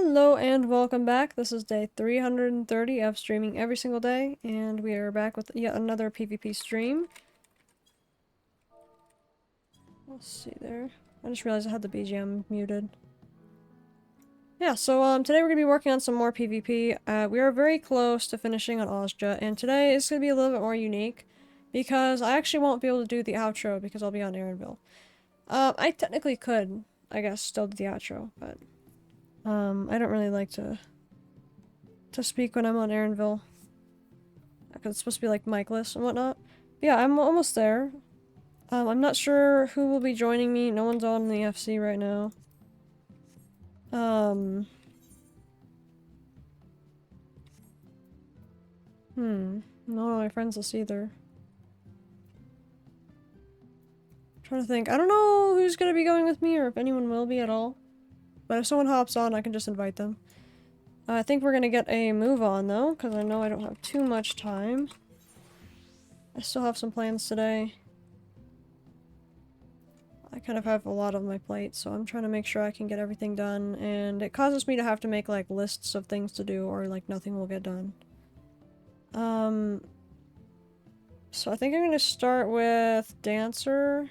Hello and welcome back. This is day 330 of streaming every single day, and we are back with yet another PvP stream. Let's see there. I just realized I had the BGM muted. Yeah, so today we're going to be working on some more PvP. We are very close to finishing on Oskja, and today is going to be a little bit more unique, because I actually won't be able to do the outro because I'll be on Aaronville. I technically could, I guess, still do the outro, but I don't really like to speak when I'm on Aaronville. Because it's supposed to be like micless and whatnot. But yeah, I'm almost there. I'm not sure who will be joining me. No one's on the FC right now. None of my friends will see either. I'm trying to think. I don't know who's gonna be going with me or if anyone will be at all. But if someone hops on, I can just invite them. I think we're gonna get a move on though, because I know I don't have too much time. I still have some plans today. I kind of have a lot on my plate, so I'm trying to make sure I can get everything done, and it causes me to have to make, like, lists of things to do, or, like, nothing will get done. So I think I'm gonna start with Dancer.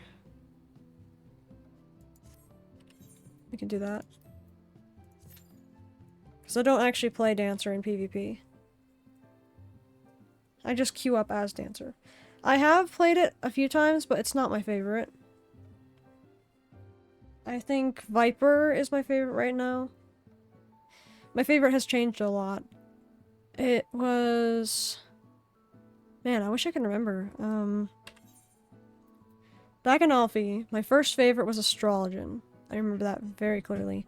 We can do that. Because I don't actually play Dancer in PvP. I just queue up as Dancer. I have played it a few times, but it's not my favorite. I think Viper is my favorite right now. My favorite has changed a lot. It was... Man, I wish I could remember. Back in Alfie, my first favorite was Astrologian. I remember that very clearly.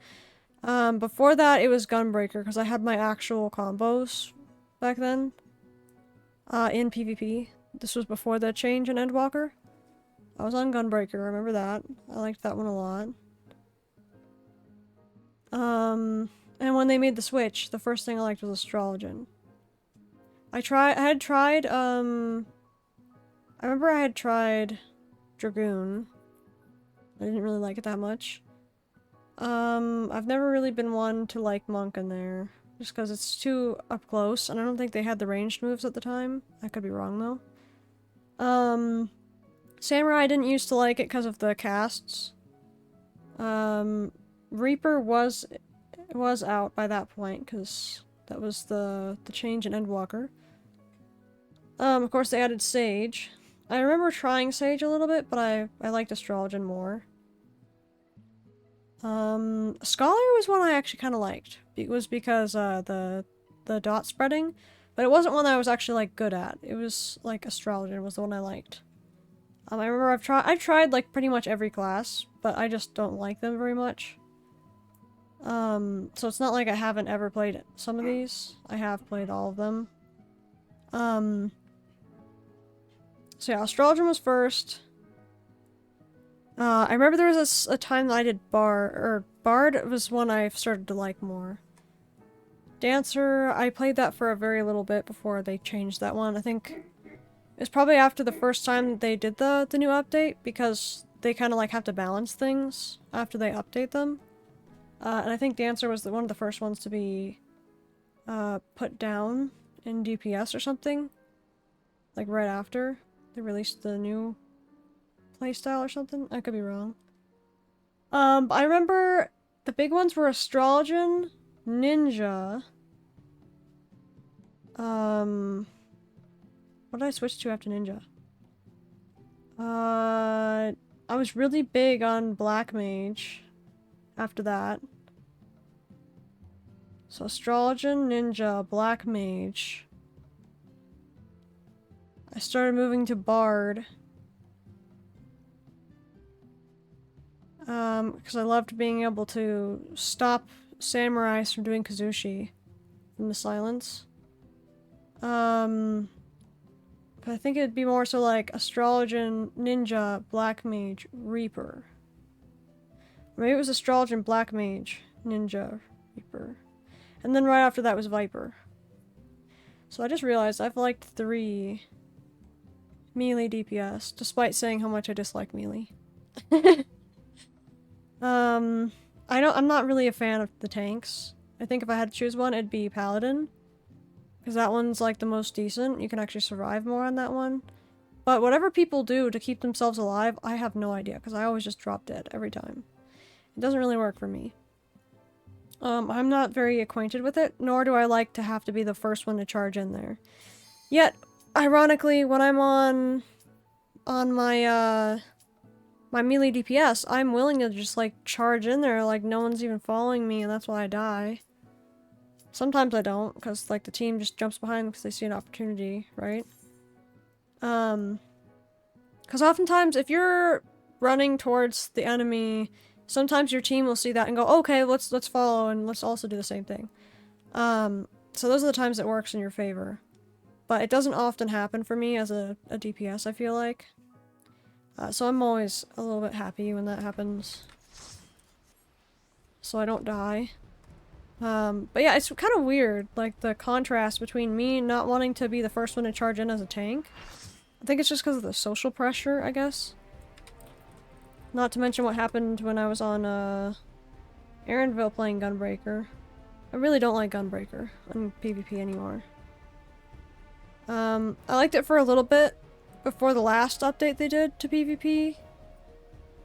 Before that, it was Gunbreaker, because I had my actual combos back then. In PvP. This was before the change in Endwalker. I was on Gunbreaker, I remember that. I liked that one a lot. And when they made the switch, the first thing I liked was Astrologian. I remember I had tried Dragoon. I didn't really like it that much. I've never really been one to like Monk in there. Just because it's too up close, and I don't think they had the ranged moves at the time. I could be wrong, though. Samurai I didn't used to like it because of the casts. Reaper was out by that point, because that was the change in Endwalker. Of course they added Sage. I remember trying Sage a little bit, but I liked Astrologian more. Scholar was one I actually kind of liked. It was because, the dot spreading, but it wasn't one that I was actually, like, good at. It was, like, Astrologian was the one I liked. I remember I've tried, like, pretty much every class, but I just don't like them very much. So it's not like I haven't ever played some of these. I have played all of them. So yeah, Astrologian was first. I remember there was a time that I did Bard was one I started to like more. Dancer, I played that for a very little bit before they changed that one. I think it was probably after the first time they did the new update, because they kind of like have to balance things after they update them. And I think Dancer was one of the first ones to be put down in DPS or something. Like right after they released the new playstyle or something. I could be wrong. I remember the big ones were Astrologian, Ninja. What did I switch to after Ninja? I was really big on Black Mage after that. So Astrologian, Ninja, Black Mage. I started moving to Bard. Because I loved being able to stop samurais from doing Kazushi from the silence. But I think it'd be more so like Astrologian, Ninja, Black Mage, Reaper. Or maybe it was Astrologian, Black Mage, Ninja, Reaper. And then right after that was Viper. So I just realized I've liked 3 melee DPS, despite saying how much I dislike melee. I'm not really a fan of the tanks. I think if I had to choose one, it'd be Paladin. Because that one's like the most decent. You can actually survive more on that one. But whatever people do to keep themselves alive, I have no idea. Because I always just drop dead every time. It doesn't really work for me. I'm not very acquainted with it, nor do I like to have to be the first one to charge in there. Yet, ironically, when I'm on my, my melee DPS, I'm willing to just, like, charge in there like no one's even following me, and that's why I die. Sometimes I don't, because, like, the team just jumps behind because they see an opportunity, right? Because oftentimes, if you're running towards the enemy, sometimes your team will see that and go, okay, let's follow and let's also do the same thing. So those are the times it works in your favor. But it doesn't often happen for me as a DPS, I feel like. So I'm always a little bit happy when that happens. So I don't die. But yeah, it's kind of weird, like, the contrast between me not wanting to be the first one to charge in as a tank. I think it's just because of the social pressure, I guess. Not to mention what happened when I was on, Aaronville playing Gunbreaker. I really don't like Gunbreaker on PvP anymore. I liked it for a little bit before the last update they did to PvP.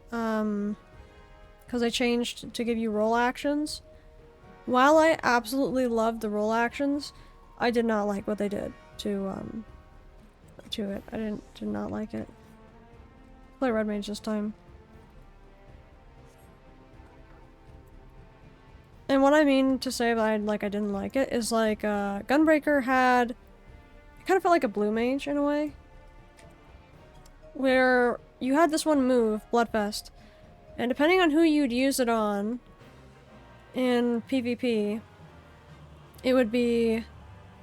Because they changed to give you role actions. While I absolutely loved the role actions, I did not like what they did to it. I did not like it. Play Red Mage this time. And what I mean to say by, like, I didn't like it is, like, Gunbreaker had... It kind of felt like a blue mage, in a way. Where you had this one move, Bloodfest, and depending on who you'd use it on in PvP, it would be...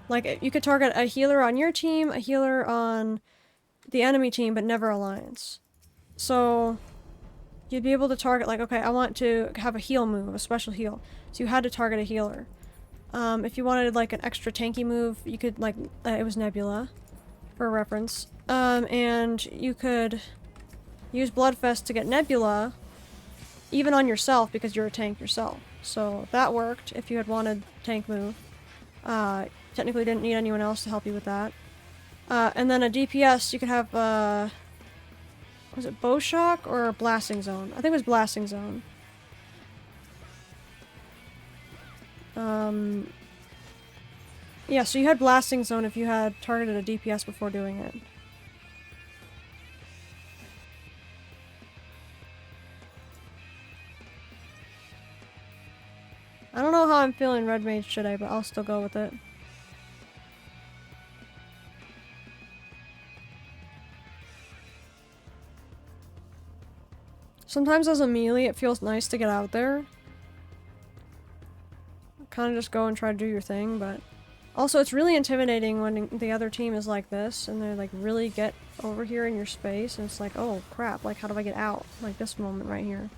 Like, you could target a healer on your team, a healer on the enemy team, but never Alliance. So... You'd be able to target, like, okay, I want to have a heal move, a special heal. So you had to target a healer. If you wanted, like, an extra tanky move, you could, like, it was Nebula, for reference. And you could use Bloodfest to get Nebula, even on yourself, because you're a tank yourself. So that worked, if you had wanted tank move. Technically didn't need anyone else to help you with that. And then a DPS, you could have, was it Bow Shock or Blasting Zone? I think it was Blasting Zone. Yeah, so you had Blasting Zone if you had targeted a DPS before doing it. I don't know how I'm feeling Red Mage today, but I'll still go with it. Sometimes as a melee, it feels nice to get out there. Kind of just go and try to do your thing, but... Also, it's really intimidating when the other team is like this, and they, like, really get over here in your space, and it's like, oh, crap, like, how do I get out? Like, this moment right here.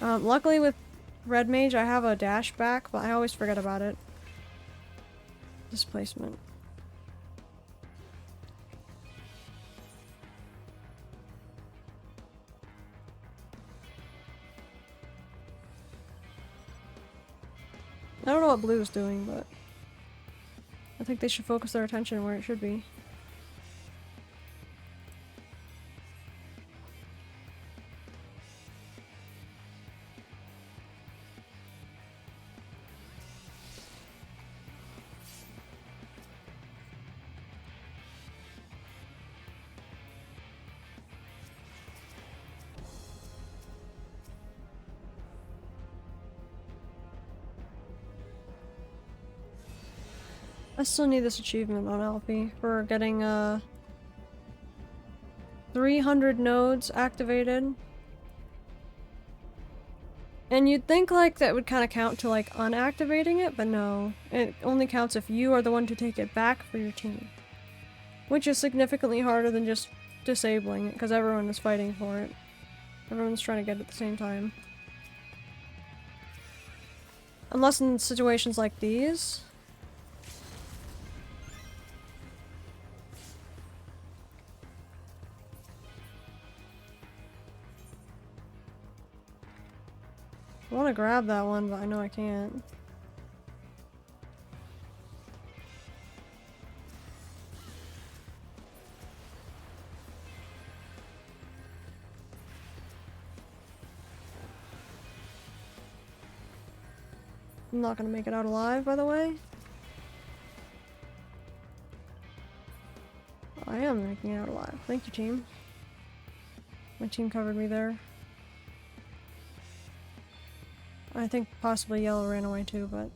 Luckily with Red Mage, I have a dash back, but I always forget about it. Displacement. I don't know what blue is doing, but I think they should focus their attention where it should be. I still need this achievement on LP for getting 300 nodes activated. And you'd think, like, that would kind of count to, like, unactivating it, but no. It only counts if you are the one to take it back for your team. Which is significantly harder than just disabling it, because everyone is fighting for it. Everyone's trying to get it at the same time. Unless in situations like these... I want to grab that one, but I know I can't. I'm not gonna make it out alive, by the way. I am making it out alive. Thank you, team. My team covered me there. I think possibly yellow ran away too, but...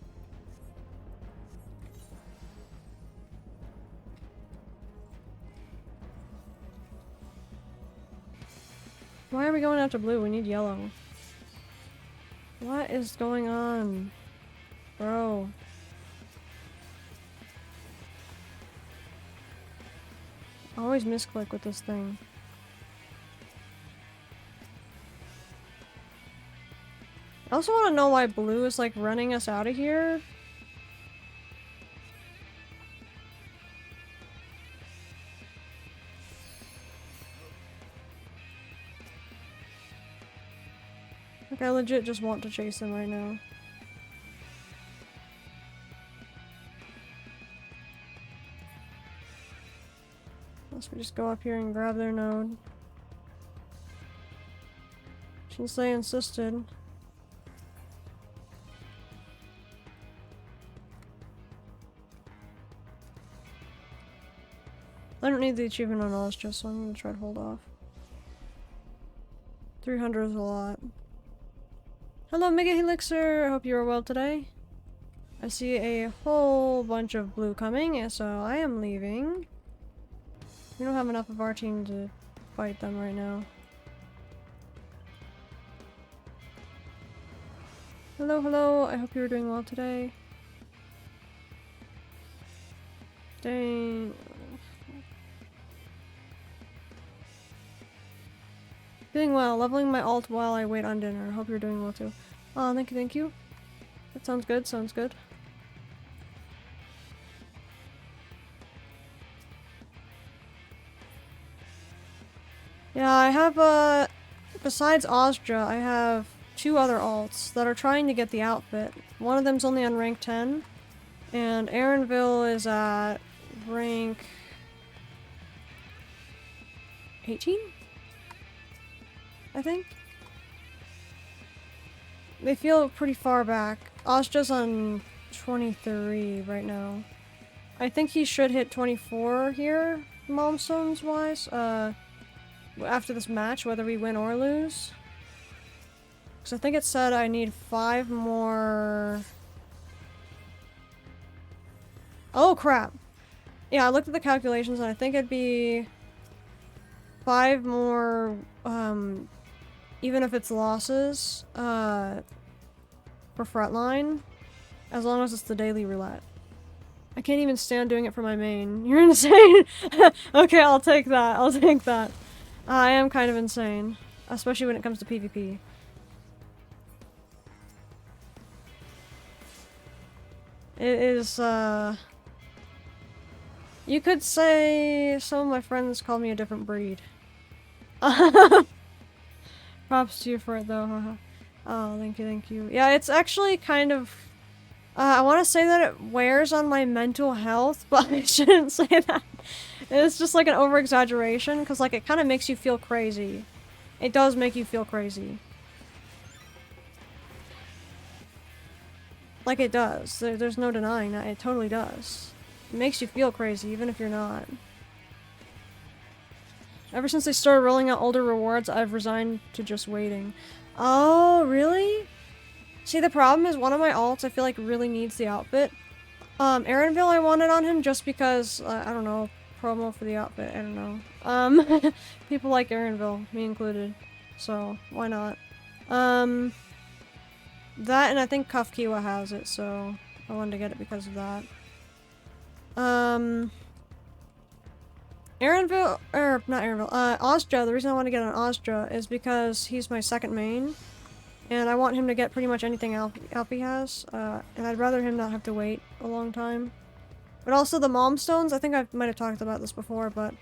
Why are we going after blue? We need yellow. What is going on? Bro. I always misclick with this thing. I also want to know why blue is like running us out of here. Like, I legit just want to chase him right now. Unless we just go up here and grab their node. Since they insisted. I don't need the achievement on Oskja, so I'm gonna try to hold off. 300 is a lot. Hello, Mega Helixer! I hope you are well today. I see a whole bunch of blue coming, and so I am leaving. We don't have enough of our team to fight them right now. Hello, hello! I hope you are doing well today. Dang. Doing well. Leveling my ult while I wait on dinner. Hope you're doing well too. Oh, thank you, thank you. That sounds good, sounds good. Yeah, I have, besides Oskja, I have 2 other alts that are trying to get the outfit. One of them's only on rank 10, and Aaronville is at rank 18? I think? They feel pretty far back. Oskja's on 23 right now. I think he should hit 24 here, milestones wise, after this match, whether we win or lose. Because I think it said I need 5 more... Oh crap! Yeah, I looked at the calculations and I think it'd be 5 more, even if it's losses, for frontline, as long as it's the daily roulette. I can't even stand doing it for my main. You're insane! Okay, I'll take that. I'll take that. I am kind of insane. Especially when it comes to PvP. It is, you could say some of my friends call me a different breed. Props to you for it though. Oh, thank you, thank you. Yeah, it's actually kind of... I want to say that it wears on my mental health, but I shouldn't say that. It's just like an over-exaggeration, because like it kind of makes you feel crazy. It does make you feel crazy. Like it does. There's no denying that. It totally does. It makes you feel crazy, even if you're not. Ever since they started rolling out older rewards, I've resigned to just waiting. Oh, really? See, the problem is one of my alts I feel like really needs the outfit. Aaronville I wanted on him just because, I don't know, promo for the outfit, I don't know. People like Aaronville, me included. So, why not? That and I think Cuff Kiwa has it, so I wanted to get it because of that. Aaronville, or not Aaronville, Oskja, the reason I want to get on Oskja is because he's my second main. And I want him to get pretty much anything Alfie has, and I'd rather him not have to wait a long time. But also the Mom Stones, I think I might have talked about this before, but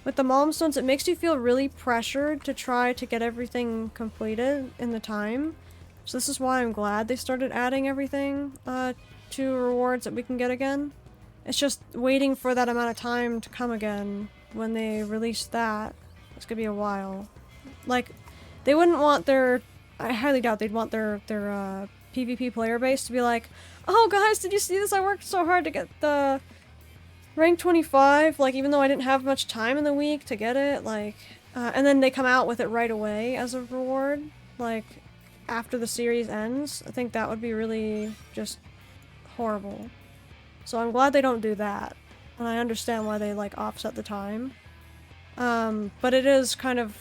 with the Mom Stones, it makes you feel really pressured to try to get everything completed in the time. So this is why I'm glad they started adding everything to rewards that we can get again. It's just waiting for that amount of time to come again when they release that. It's gonna be a while. Like, they wouldn't want their... I highly doubt they'd want their PvP player base to be like, oh guys, did you see this? I worked so hard to get the rank 25, like, even though I didn't have much time in the week to get it, like, and then they come out with it right away as a reward, like, after the series ends. I think that would be really just horrible. So I'm glad they don't do that, and I understand why they, like, offset the time. But it is kind of,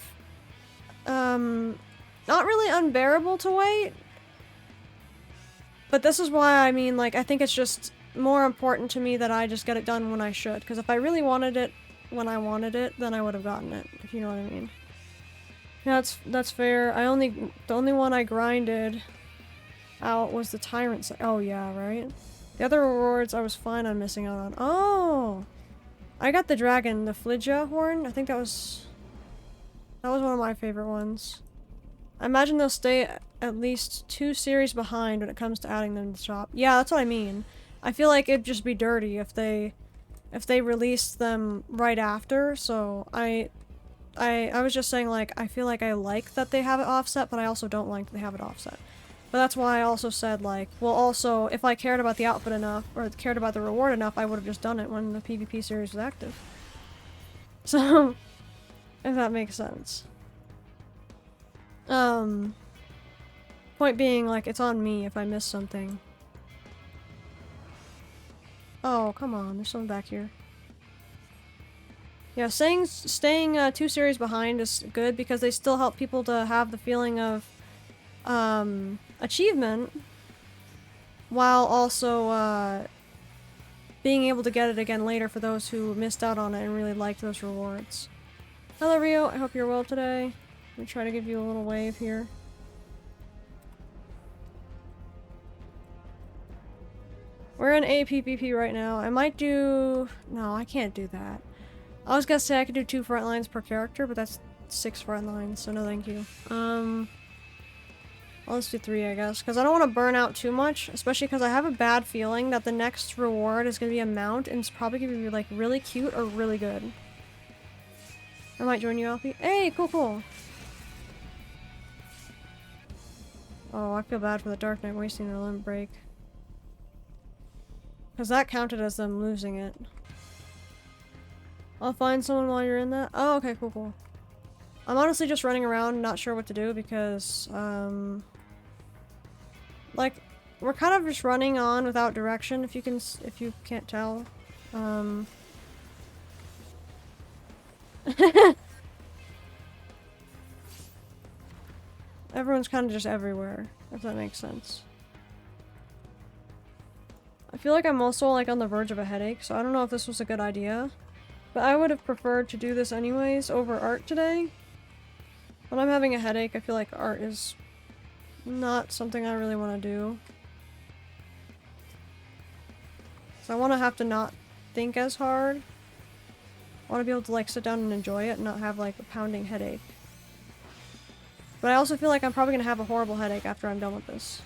not really unbearable to wait. But this is why, I mean, like, I think it's just more important to me that I just get it done when I should. Because if I really wanted it when I wanted it, then I would have gotten it, if you know what I mean. Yeah, that's fair. The only one I grinded out was the Tyrant. Oh yeah, right? The other rewards I was fine on missing out on. Oh! I got the dragon, the Phlygia horn. I think that was one of my favorite ones. I imagine they'll stay at least 2 series behind when it comes to adding them to the shop. Yeah, that's what I mean. I feel like it'd just be dirty if they released them right after, so I was just saying, like, I feel like I like that they have it offset, but I also don't like that they have it offset. But that's why I also said, like, well, also, if I cared about the outfit enough, or cared about the reward enough, I would have just done it when the PvP series was active. So, if that makes sense. Point being, like, it's on me if I miss something. Oh, come on, there's someone back here. Yeah, staying 2 series behind is good because they still help people to have the feeling of achievement while also being able to get it again later for those who missed out on it and really liked those rewards. Hello Rio, I hope you're well today. Let me try to give you a little wave here. We're in APPP right now. I might do... No, I can't do that. I was gonna say I could do 2 front lines per character, but that's 6 front lines, so no thank you. Well, let's do 3, I guess, because I don't want to burn out too much, especially because I have a bad feeling that the next reward is going to be a mount, and it's probably going to be, like, really cute or really good. I might join you, Alfie. Hey, cool, cool! Oh, I feel bad for the Dark Knight wasting their limit break. Because that counted as them losing it. I'll find someone while you're in that. Oh, okay, cool, cool. I'm honestly just running around, not sure what to do because, like, we're kind of just running on without direction, if you can't tell. Everyone's kind of just everywhere, if that makes sense. I feel like I'm also, like, on the verge of a headache, so I don't know if this was a good idea. But I would have preferred to do this anyways over art today. When I'm having a headache, I feel like art is not something I really want to do. So I want to have to not think as hard. I want to be able to, like, sit down and enjoy it and not have, like, a pounding headache. But I also feel like I'm probably going to have a horrible headache after I'm done with this.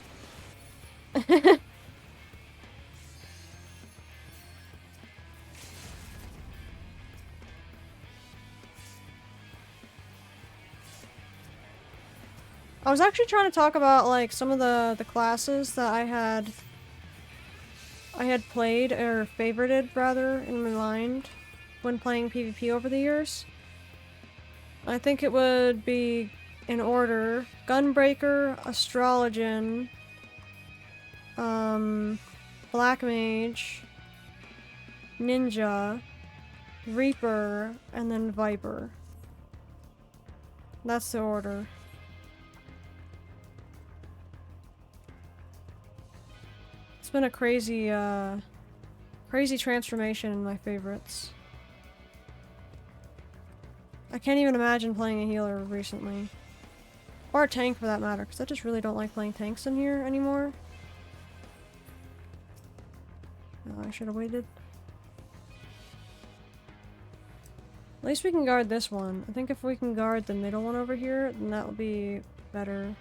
I was actually trying to talk about, like, some of the classes that I had played, or favorited, rather, in my mind when playing PvP over the years. I think it would be, in order, Gunbreaker, Astrologian, Black Mage, Ninja, Reaper, and then Viper. That's the order. It's been a crazy, crazy transformation in my favorites. I can't even imagine playing a healer recently. Or a tank for that matter, because I just really don't like playing tanks in here anymore. Oh, I should have waited. At least we can guard this one. I think if we can guard the middle one over here, then that would be better.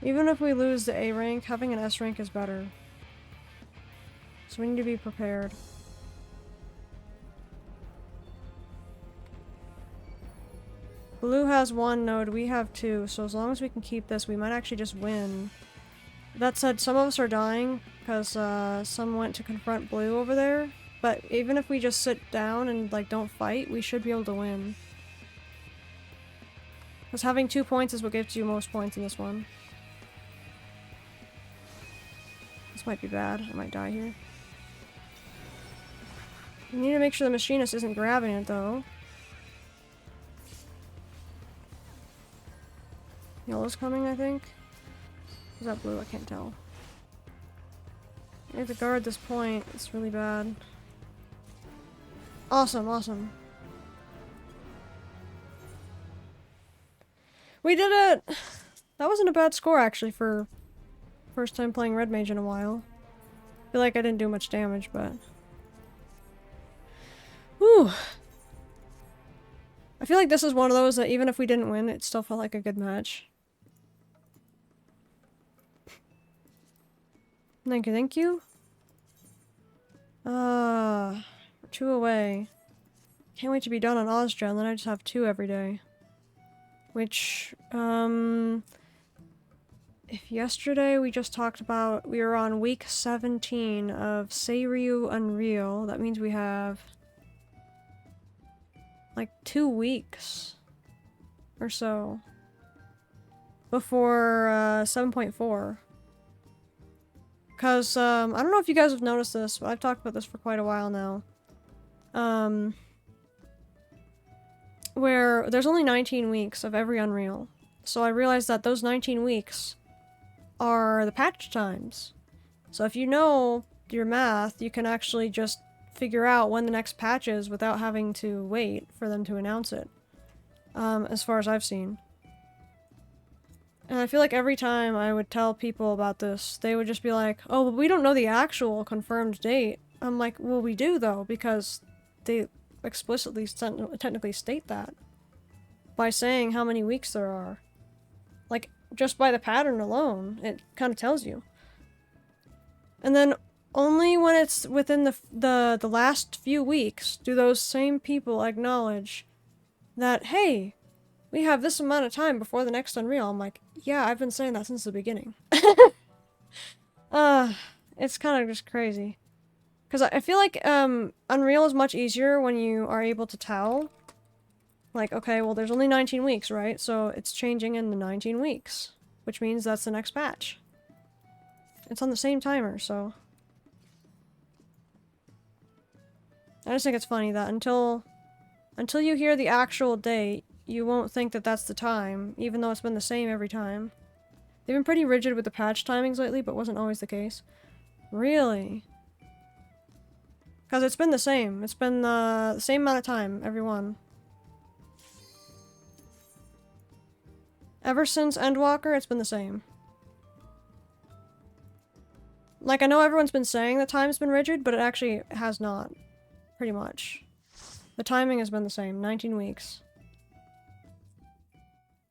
Even if we lose the A rank, having an S rank is better. So we need to be prepared. Blue has 1 node, we have 2, so as long as we can keep this, we might actually just win. That said, some of us are dying, because some went to confront blue over there, but even if we just sit down and, like, don't fight, we should be able to win. Because having 2 points is what gives you most points in this one. This might be bad, I might die here. We need to make sure the machinist isn't grabbing it, though. Yellow's coming, I think. Is that blue? I can't tell. I have to guard this point. It's really bad. Awesome, awesome. We did it! That wasn't a bad score, actually, for first time playing Red Mage in a while. I feel like I didn't do much damage, but... Whew! I feel like this is one of those that even if we didn't win, it still felt like a good match. Thank you, thank you. We're 2 away. Can't wait to be done on Oskja, and then I just have 2 every day. Which, if yesterday we just talked about, we were on week 17 of Seiryu Unreal, that means we have like 2 weeks or so before 7.4. Because, I don't know if you guys have noticed this, but I've talked about this for quite a while now. Where there's only 19 weeks of every Unreal. So I realized that those 19 weeks are the patch times. So if you know your math, you can actually just figure out when the next patch is without having to wait for them to announce it. As far as I've seen. And I feel like every time I would tell people about this, they would just be like, oh, well, we don't know the actual confirmed date. I'm like, well, we do though, because they explicitly technically state that. By saying how many weeks there are. Like, just by the pattern alone, it kind of tells you. And then only when it's within the last few weeks do those same people acknowledge that, hey, we have this amount of time before the next Unreal. I'm like, yeah, I've been saying that since the beginning. It's kind of just crazy. Because I feel like Unreal is much easier when you are able to tell. Like, okay, well there's only 19 weeks, right? So it's changing in the 19 weeks. Which means that's the next patch. It's on the same timer, so... I just think it's funny that until you hear the actual date, you won't think that that's the time, even though it's been the same every time. They've been pretty rigid with the patch timings lately, but wasn't always the case. Really? Because it's been the same. It's been the same amount of time, every one. Ever since Endwalker, it's been the same. Like, I know everyone's been saying the time's been rigid, but it actually has not. Pretty much. The timing has been the same, 19 weeks.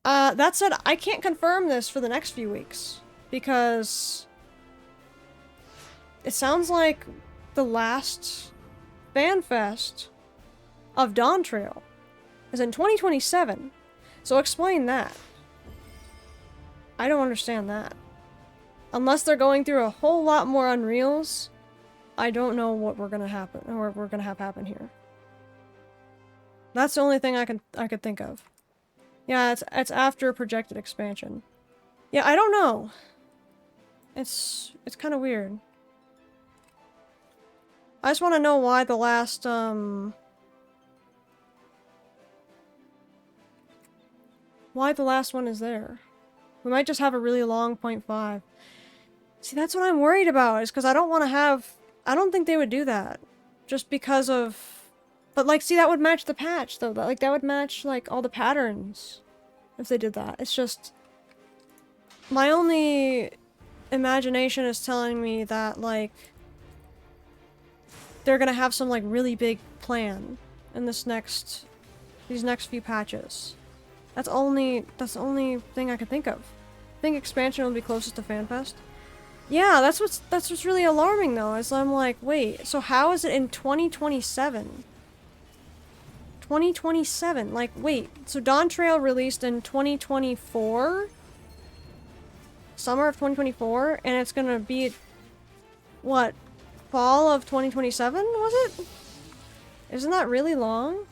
That said, I can't confirm this for the next few weeks, because it sounds like the last FanFest of Dawn Trail is in 2027, so explain that. I don't understand that. Unless they're going through a whole lot more Unreals, I don't know what we're gonna happen, or we're gonna have happen here. That's the only thing I could think of. Yeah, it's after a projected expansion. Yeah, I don't know. It's kind of weird. I just want to know why the last one is there. We might just have a really long 0.5. See, that's what I'm worried about, is because I don't want to have... I don't think they would do that. Just because of... But, like, see, that would match the patch, though. Like, that would match, like, all the patterns. If they did that. It's just... My only imagination is telling me that, like... They're gonna have some, like, really big plan in these next few patches. That's the only thing I can think of. think expansion will be closest to FanFest. Yeah, that's what's really alarming though, is I'm like, wait, so how is it in 2027? 2027, like, wait, so Dawn Trail released in 2024? Summer of 2024, and it's gonna be, what, fall of 2027, was it? Isn't that really long?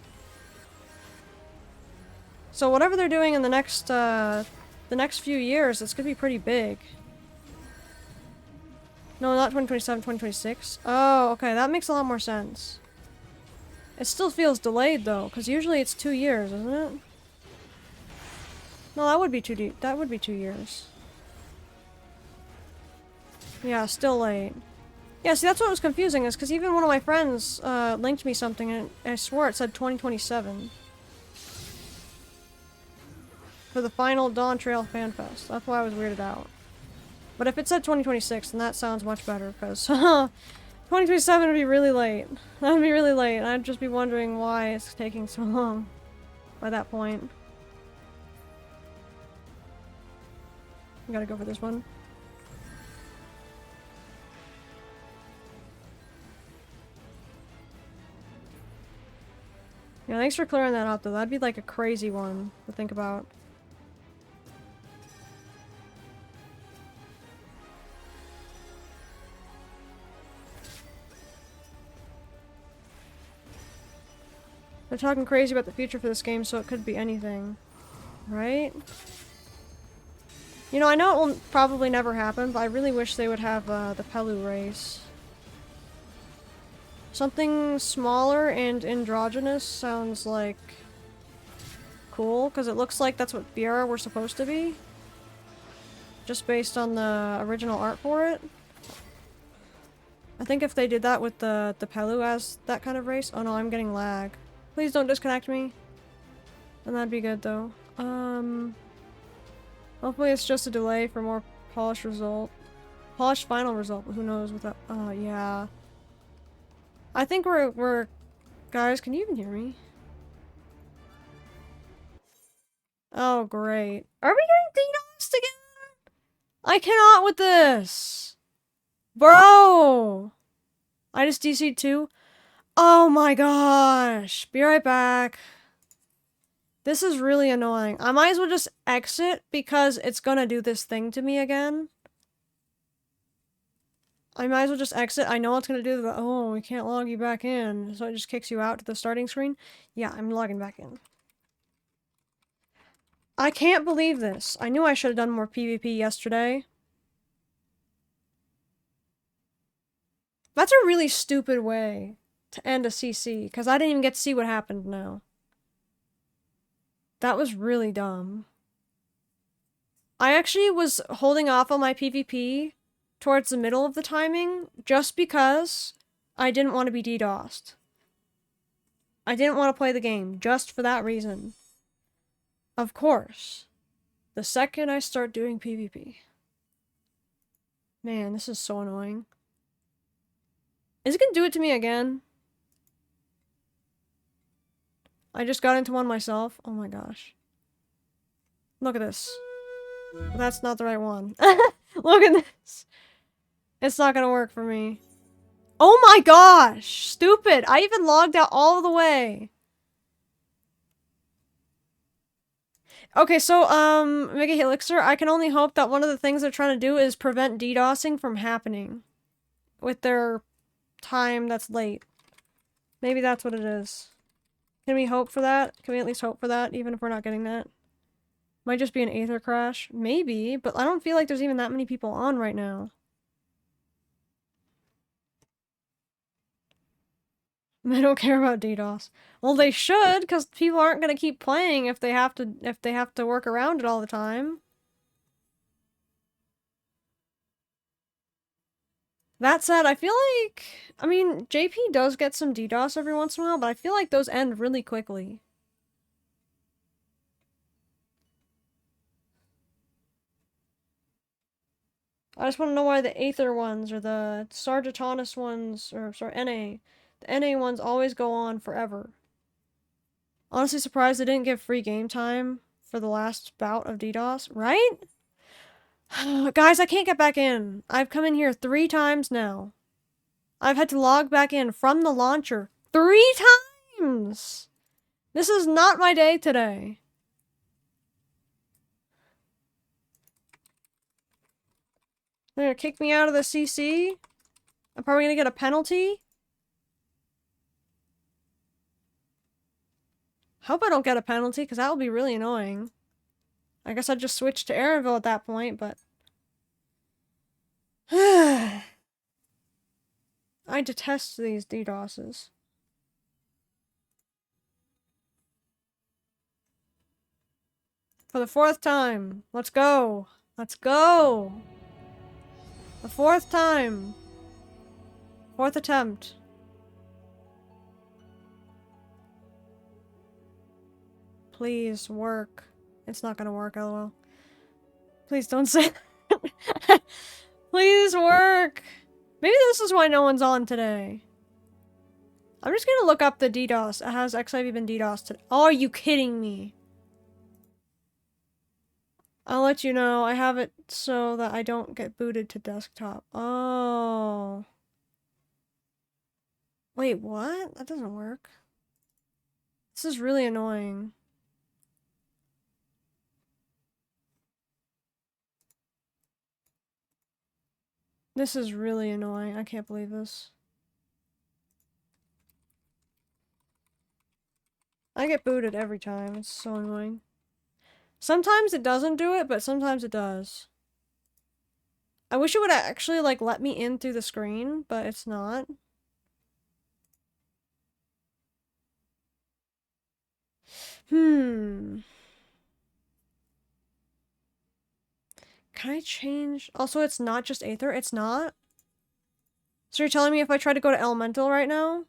So whatever they're doing in the next few years, it's gonna be pretty big. No, not 2027, 2026. Oh, okay, that makes a lot more sense. It still feels delayed though, because usually it's 2 years, isn't it? No, that would be 2 years. Yeah, still late. Yeah, see, that's what was confusing, is because even one of my friends linked me something, and I swore it said 2027. For the final Dawn Trail FanFest. That's why I was weirded out. But if it said 2026, then that sounds much better, because 2027 would be really late. That would be really late, and I'd just be wondering why it's taking so long by that point. I gotta go for this one. Yeah, thanks for clearing that out though. That'd be like a crazy one to think about. They're talking crazy about the future for this game, so it could be anything. Right? You know, I know it will probably never happen, but I really wish they would have the Pelu race. Something smaller and androgynous sounds like cool, because it looks like that's what Viera were supposed to be. Just based on the original art for it. I think if they did that with the Pelu as that kind of race— oh no, I'm getting lag. Please don't disconnect me. And that'd be good though. Hopefully it's just a delay for more polished result. Polished final result, but who knows with that— yeah. I think we're... Guys, can you even hear me? Oh, great. Are we getting DDoSed again? I cannot with this! Bro! I just DC'd too? Oh my gosh! Be right back. This is really annoying. I might as well just exit because it's gonna do this thing to me again. I might as well just exit. I know it's gonna do the— oh, we can't log you back in. So it just kicks you out to the starting screen. Yeah, I'm logging back in. I can't believe this. I knew I should have done more PvP yesterday. That's a really stupid way to end a CC, because I didn't even get to see what happened now. That was really dumb. I actually was holding off on my PvP towards the middle of the timing, just because I didn't want to be DDoSed. I didn't want to play the game, just for that reason. Of course, the second I start doing PvP. Man, this is so annoying. Is it gonna do it to me again? I just got into one myself. Oh my gosh. Look at this. That's not the right one. Look at this. It's not gonna work for me. Oh my gosh! Stupid! I even logged out all the way. Okay, so, Mega Helixer, I can only hope that one of the things they're trying to do is prevent DDoSing from happening. With their time that's late. Maybe that's what it is. Can we hope for that? Can we at least hope for that, even if we're not getting that? Might just be an Aether crash. Maybe, but I don't feel like there's even that many people on right now. They don't care about DDoS. Well, they should, because people aren't going to keep playing if they have to work around it all the time. That said, I feel like... I mean, JP does get some DDoS every once in a while, but I feel like those end really quickly. I just want to know why the Aether ones, or the Sargatanis ones, or, sorry, NA. The NA ones always go on forever. Honestly surprised they didn't give free game time for the last bout of DDoS, right? Guys, I can't get back in. I've come in here 3 times now. I've had to log back in from the launcher 3 times! This is not my day today. They're gonna kick me out of the CC? I'm probably gonna get a penalty? Hope I don't get a penalty, because that will be really annoying. I guess I'd just switch to Aaronville at that point, but... I detest these DDoSes. For the 4th time. Let's go. Let's go. The 4th time. 4th attempt. Please work. It's not gonna work, lol. Please don't say that. Please work. Maybe this is why no one's on today. I'm just gonna look up the DDoS. Has FFXIV been DDoS today? Oh, are you kidding me? I'll let you know. I have it so that I don't get booted to desktop. Oh. Wait, what? That doesn't work. This is really annoying. This is really annoying. I can't believe this. I get booted every time. It's so annoying. Sometimes it doesn't do it, but sometimes it does. I wish it would actually, like, let me in through the screen, but it's not. Can I change? Also, it's not just Aether. It's not? So you're telling me if I try to go to Elemental right now?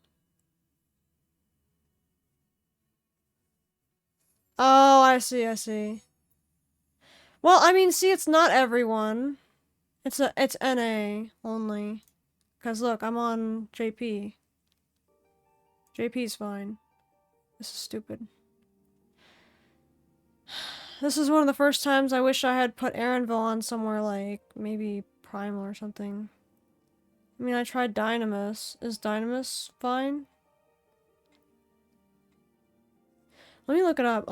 Oh, I see, I see. Well, I mean, see, it's not everyone. It's NA only. Cause look, I'm on JP. JP's fine. This is stupid. This is one of the first times I wish I had put Aaronville on somewhere like, maybe Primal or something. I mean, I tried Dynamis. Is Dynamis fine? Let me look it up.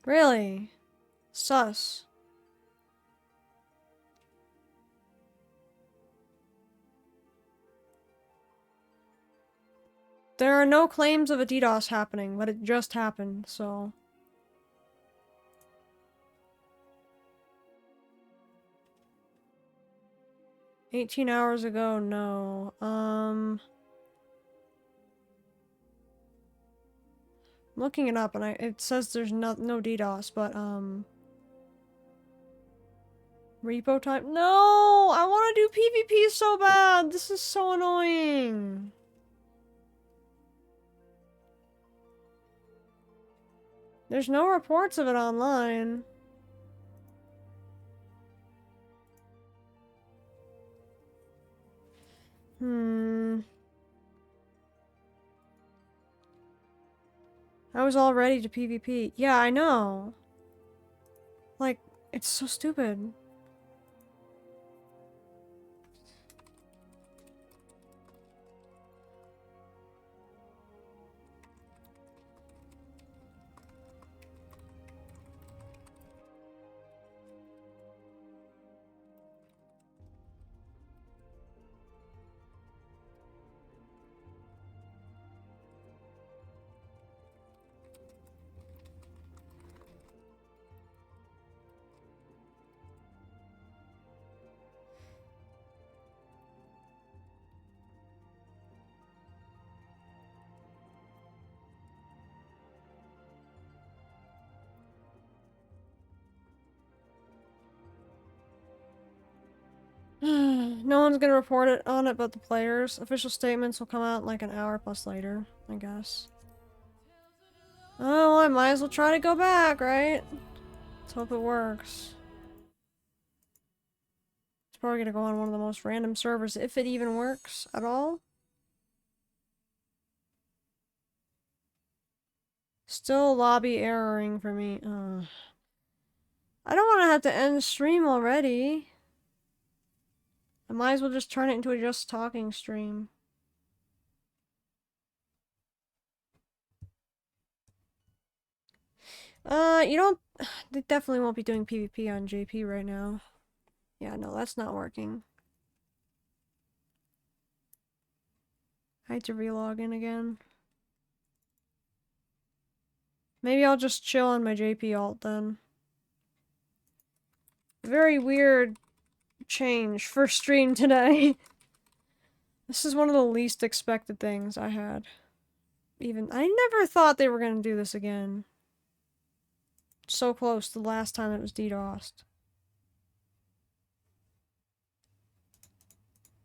Really? Sus. There are no claims of a DDoS happening, but it just happened, so... 18 hours ago, no. I'm looking it up, and it says there's no DDoS, but, repo time? No! I want to do PvP so bad! This is so annoying! There's no reports of it online. I was all ready to PvP. Yeah, I know. Like, it's so stupid. No one's gonna report it on it but the players. Official statements will come out like an hour plus later, I guess. Oh, well, I might as well try to go back, right? Let's hope it works. It's probably gonna go on one of the most random servers, if it even works at all. Still lobby erroring for me. I don't want to have to end stream already. I might as well just turn it into a just talking stream. You don't... They definitely won't be doing PvP on JP right now. Yeah, no, that's not working. I had to relog in again. Maybe I'll just chill on my JP alt then. Very weird change for stream today. This is one of the least expected things I had. Even I never thought they were gonna do this again. So close to the last time it was DDoSed.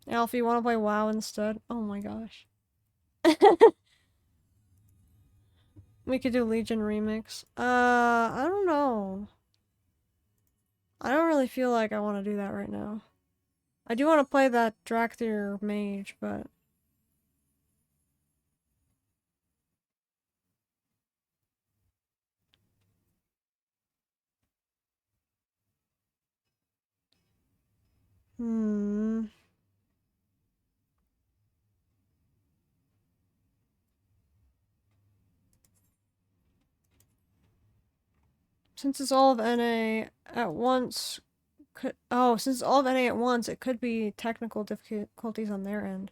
Alfie, wanna play WoW instead? Oh my gosh. We could do Legion Remix. I don't know. I don't really feel like I want to do that right now. I do want to play that Drakthir mage, but... Since it's all of NA at once... since it's all of NA at once, it could be technical difficulties on their end.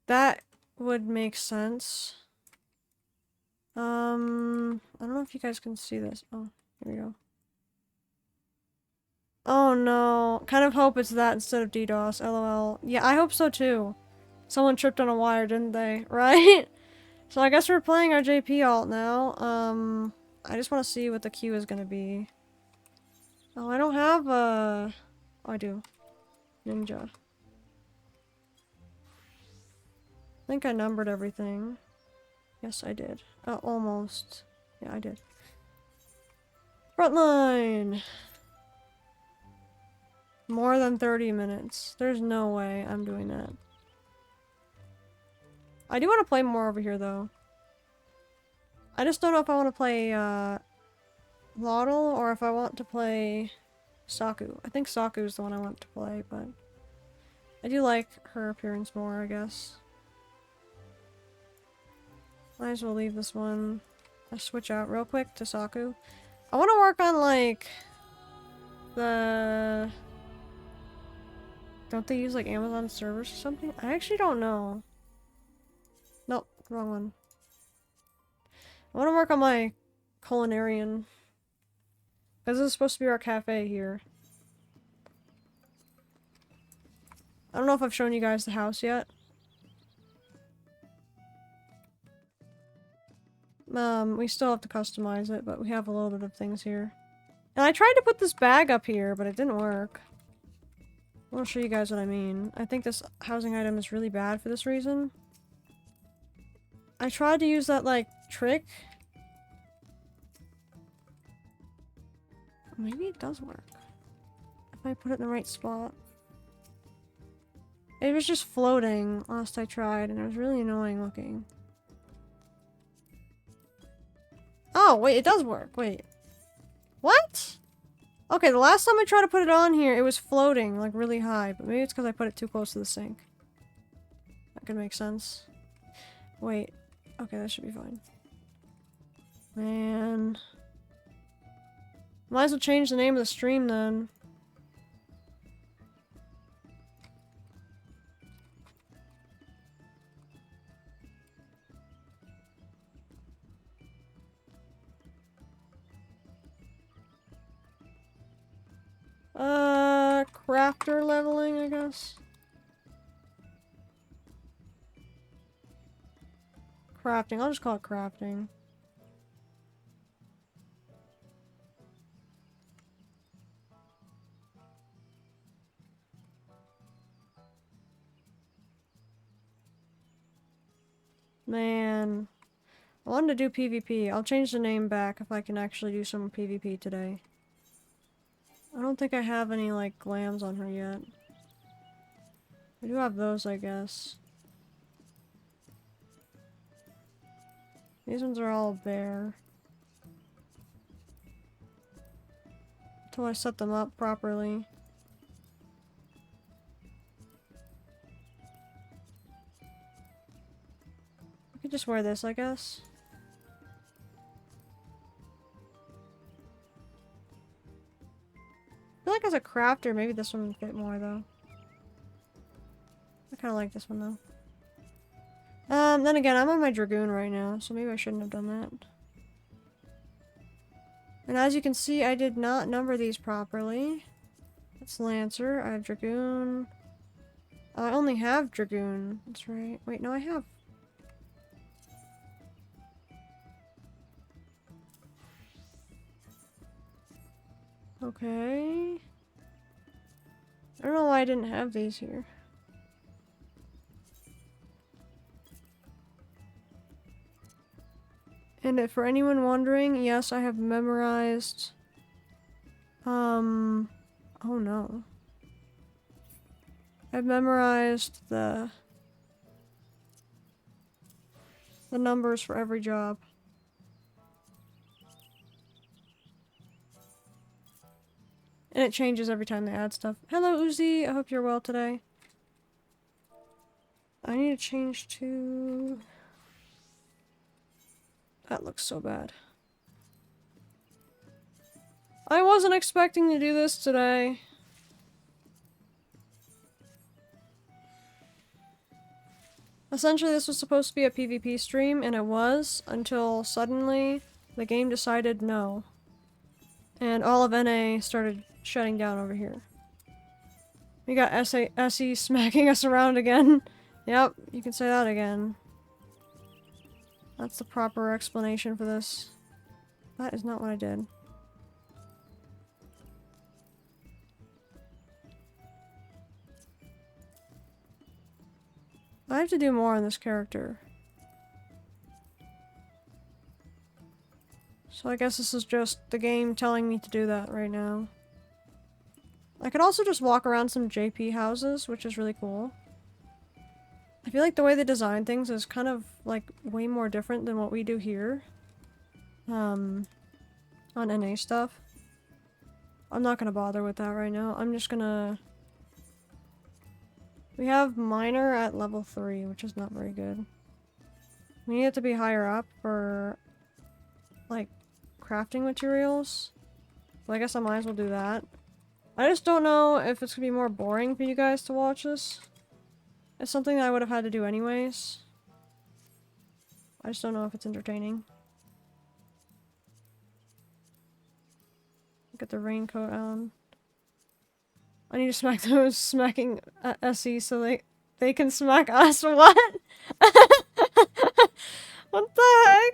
That would make sense. I don't know if you guys can see this. Oh, here we go. Oh no. Kind of hope it's that instead of DDoS, lol. Yeah, I hope so too. Someone tripped on a wire, didn't they? Right? So I guess we're playing our JP alt now. I just want to see what the queue is gonna be. Oh, I don't have a... Oh, I do. Ninja. I think I numbered everything. Yes, I did. Almost. Yeah, I did. Frontline! More than 30 minutes. There's no way I'm doing that. I do want to play more over here, though. I just don't know if I want to play, Laudel or if I want to play Saku. I think Saku is the one I want to play, but... I do like her appearance more, I guess. Might as well leave this one. I'll switch out real quick to Saku. I want to work on, like... the... Don't they use, like, Amazon servers or something? I actually don't know. Nope, wrong one. I want to work on my culinarian. Because this is supposed to be our cafe here. I don't know if I've shown you guys the house yet. We still have to customize it, but we have a little bit of things here. And I tried to put this bag up here, but it didn't work. I'll show you guys what I mean. I think this housing item is really bad for this reason. I tried to use that, like, trick. Maybe it does work. If I put it in the right spot. It was just floating last I tried, and it was really annoying looking. Oh, wait, it does work. Wait. What? Okay, the last time I tried to put it on here, it was floating, like, really high. But maybe it's because I put it too close to the sink. That could make sense. Wait. Okay, that should be fine. Man. Might as well change the name of the stream, then. Crafter leveling, I guess. Crafting. I'll just call it crafting. Man. I wanted to do PvP. I'll change the name back if I can actually do some PvP today. I don't think I have any, like, glams on her yet. I do have those, I guess. These ones are all bare. Until I set them up properly. I could just wear this, I guess. I feel like as a crafter, maybe this one would fit more, though. I kind of like this one, though. Then again, I'm on my Dragoon right now, so maybe I shouldn't have done that. And as you can see, I did not number these properly. That's Lancer. I have Dragoon. I only have Dragoon. That's right. Wait, no, I have. Okay. I don't know why I didn't have these here. And if for anyone wondering, yes, I have memorized... Oh no. I've memorized the numbers for every job. And it changes every time they add stuff. Hello, Uzi. I hope you're well today. I need to change to... That looks so bad. I wasn't expecting to do this today. Essentially, this was supposed to be a PvP stream, and it was, until suddenly the game decided no. And all of NA started shutting down over here. We got SE smacking us around again. Yep, you can say that again. That's the proper explanation for this. That is not what I did. I have to do more on this character. So I guess this is just the game telling me to do that right now. I could also just walk around some JP houses, which is really cool. I feel like the way they design things is kind of, like, way more different than what we do here. On NA stuff. I'm not gonna bother with that right now. I'm just gonna... We have Miner at level 3, which is not very good. We need it to be higher up for, like, crafting materials. So I guess I might as well do that. I just don't know if it's gonna be more boring for you guys to watch this. It's something that I would have had to do anyways. I just don't know if it's entertaining. Get the raincoat on. I need to smack those smacking SE so they can smack us. What? What the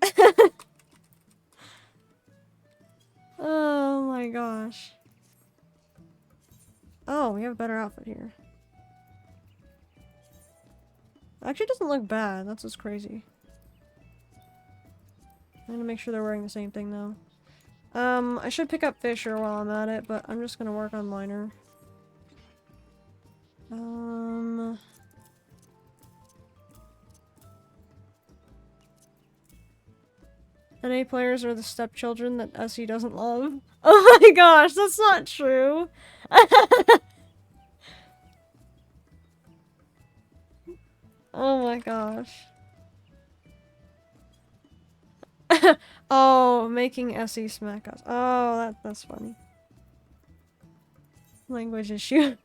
heck? Oh my gosh. Oh, we have a better outfit here. Actually, it doesn't look bad. That's what's crazy. I'm gonna make sure they're wearing the same thing though. I should pick up Fisher while I'm at it, but I'm just gonna work on Miner. NA players are the stepchildren that SE doesn't love. Oh my gosh, that's not true! Oh my gosh. Oh, making SE smack us. Oh, that's funny. Language issue.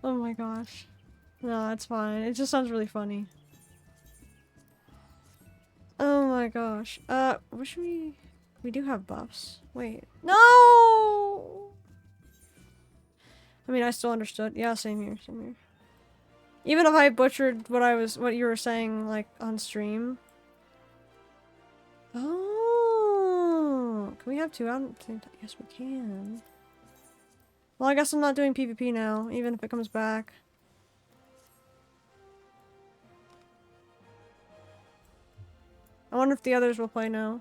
Oh my gosh. No, it's fine. It just sounds really funny. Oh my gosh. Wish we do have buffs. Wait. No! I mean, I still understood. Yeah, same here, same here. Even if I butchered what you were saying, like, on stream. Oh, can we have two out at the same time? Yes, we can. Well, I guess I'm not doing PvP now, even if it comes back. I wonder if the others will play now.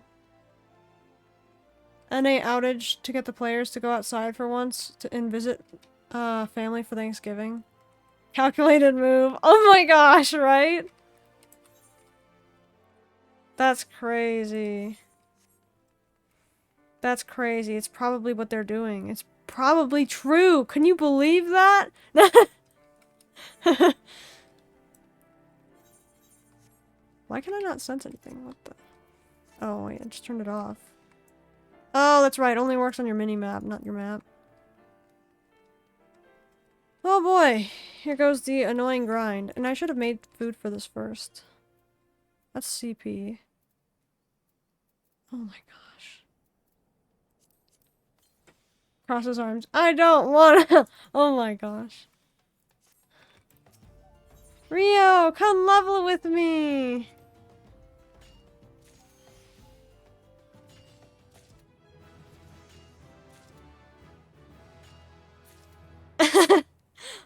NA outage to get the players to go outside for once and visit family for Thanksgiving. Calculated move. Oh my gosh, right? That's crazy. That's crazy. It's probably what they're doing. It's probably true. Can you believe that? Why can I not sense anything? What the? Oh, wait, I just turned it off. Oh, that's right. It only works on your mini-map, not your map. Oh boy. Here goes the annoying grind. And I should have made food for this first. That's CP. Oh my gosh. Cross his arms. I don't wanna! Oh my gosh. Rio, come level with me!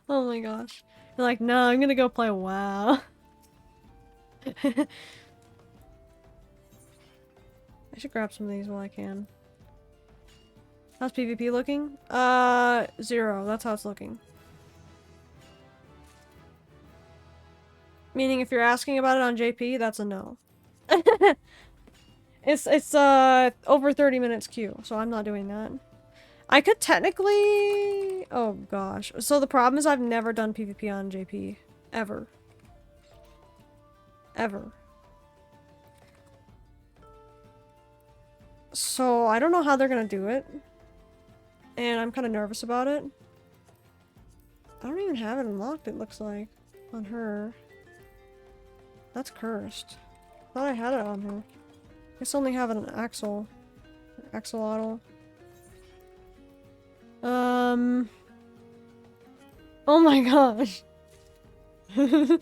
Oh my gosh. You're like, no, I'm gonna go play WoW. I should grab some of these while I can. How's PvP looking? 0. That's how it's looking. Meaning if you're asking about it on JP, that's a no. It's over 30 minutes queue, so I'm not doing that. I could technically... Oh gosh. So the problem is I've never done PvP on JP. Ever. Ever. So I don't know how they're gonna do it. And I'm kind of nervous about it. I don't even have it unlocked, it looks like. On her. That's cursed. Thought I had it on her. I guess I only have it on Axel. Axolotl. Oh my gosh. If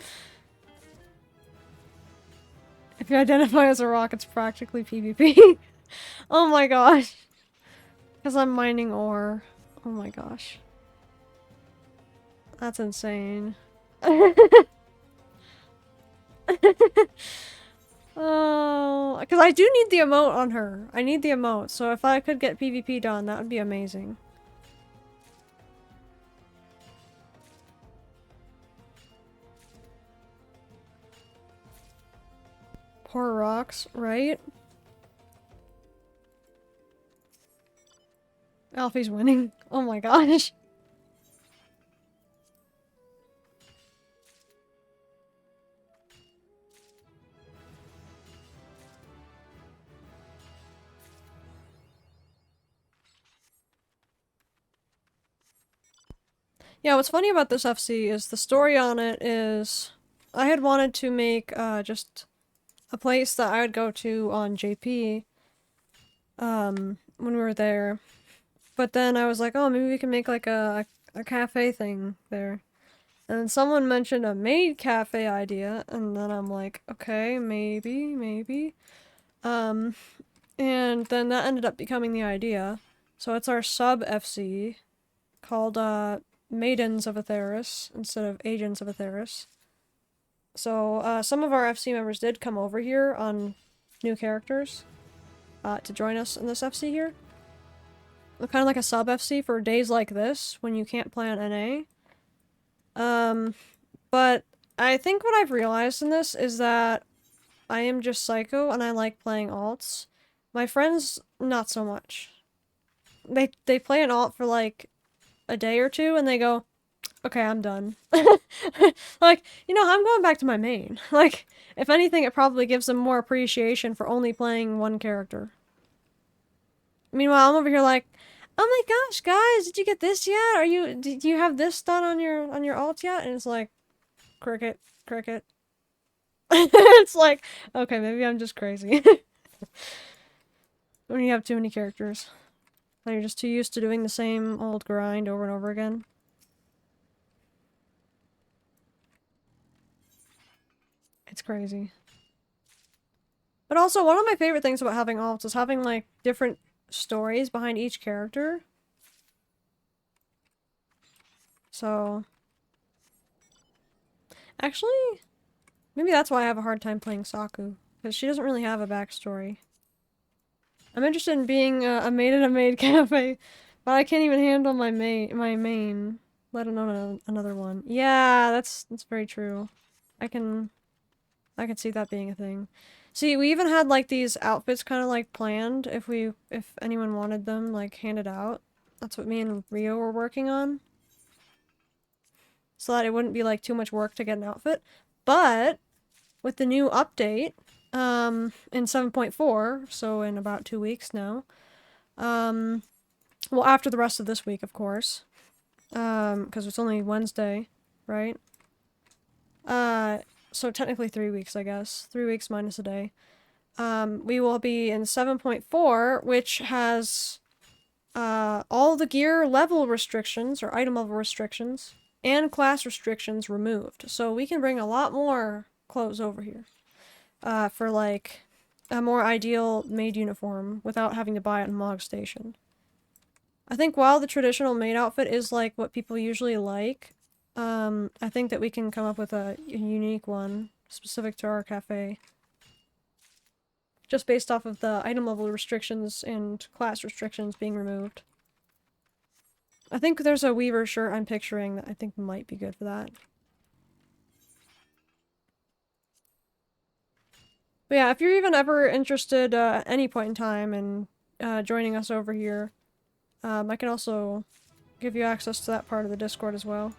you identify as a rock, it's practically PvP. Oh my gosh. Because I'm mining ore. Oh my gosh. That's insane. Oh, because I do need the emote on her. I need the emote, so if I could get PvP done, that would be amazing. Poor rocks, right? Alfie's winning. Oh my gosh. Yeah, what's funny about this FC is the story on it is... I had wanted to make, just a place that I would go to on JP, when we were there. But then I was like, oh, maybe we can make like a cafe thing there. And then someone mentioned a maid cafe idea, and then I'm like, okay, maybe. And then that ended up becoming the idea. So it's our sub FC called, Maidens of Atheris instead of Agents of Atheris. So, some of our FC members did come over here on new characters, to join us in this FC here. We're kind of like a sub FC for days like this, when you can't play on NA. But I think what I've realized in this is that I am just psycho and I like playing alts. My friends, not so much. They play an alt for like a day or two and they go, okay, I'm done. Like, you know, I'm going back to my main. Like, if anything, it probably gives them more appreciation for only playing one character. Meanwhile, I'm over here like, oh my gosh, guys, did you get this yet? Do you have this done on your alt yet? And it's like, cricket. It's like, okay, maybe I'm just crazy. When you have too many characters. And you're just too used to doing the same old grind over and over again. It's crazy. But also, one of my favorite things about having alts is having, like, different stories behind each character. So... Actually, maybe that's why I have a hard time playing Saku. Because she doesn't really have a backstory. I'm interested in being a maid at a maid cafe, but I can't even handle my main, let alone another one. Yeah, that's very true. I can see that being a thing. See, we even had like these outfits kind of like planned if anyone wanted them like handed out. That's what me and Rio were working on. So that it wouldn't be like too much work to get an outfit. But with the new update, in 7.4, so in about 2 weeks now, well, after the rest of this week, of course, because it's only Wednesday, right? So technically 3 weeks, I guess. 3 weeks minus a day. We will be in 7.4, which has, all the gear level restrictions, or item level restrictions, and class restrictions removed. So we can bring a lot more clothes over here. For like a more ideal maid uniform without having to buy it in Mog Station. I think while the traditional maid outfit is like what people usually like, I think that we can come up with a unique one specific to our cafe. Just based off of the item level restrictions and class restrictions being removed. I think there's a Weaver shirt I'm picturing that I think might be good for that. But yeah, if you're even ever interested at any point in time in joining us over here, I can also give you access to that part of the Discord as well.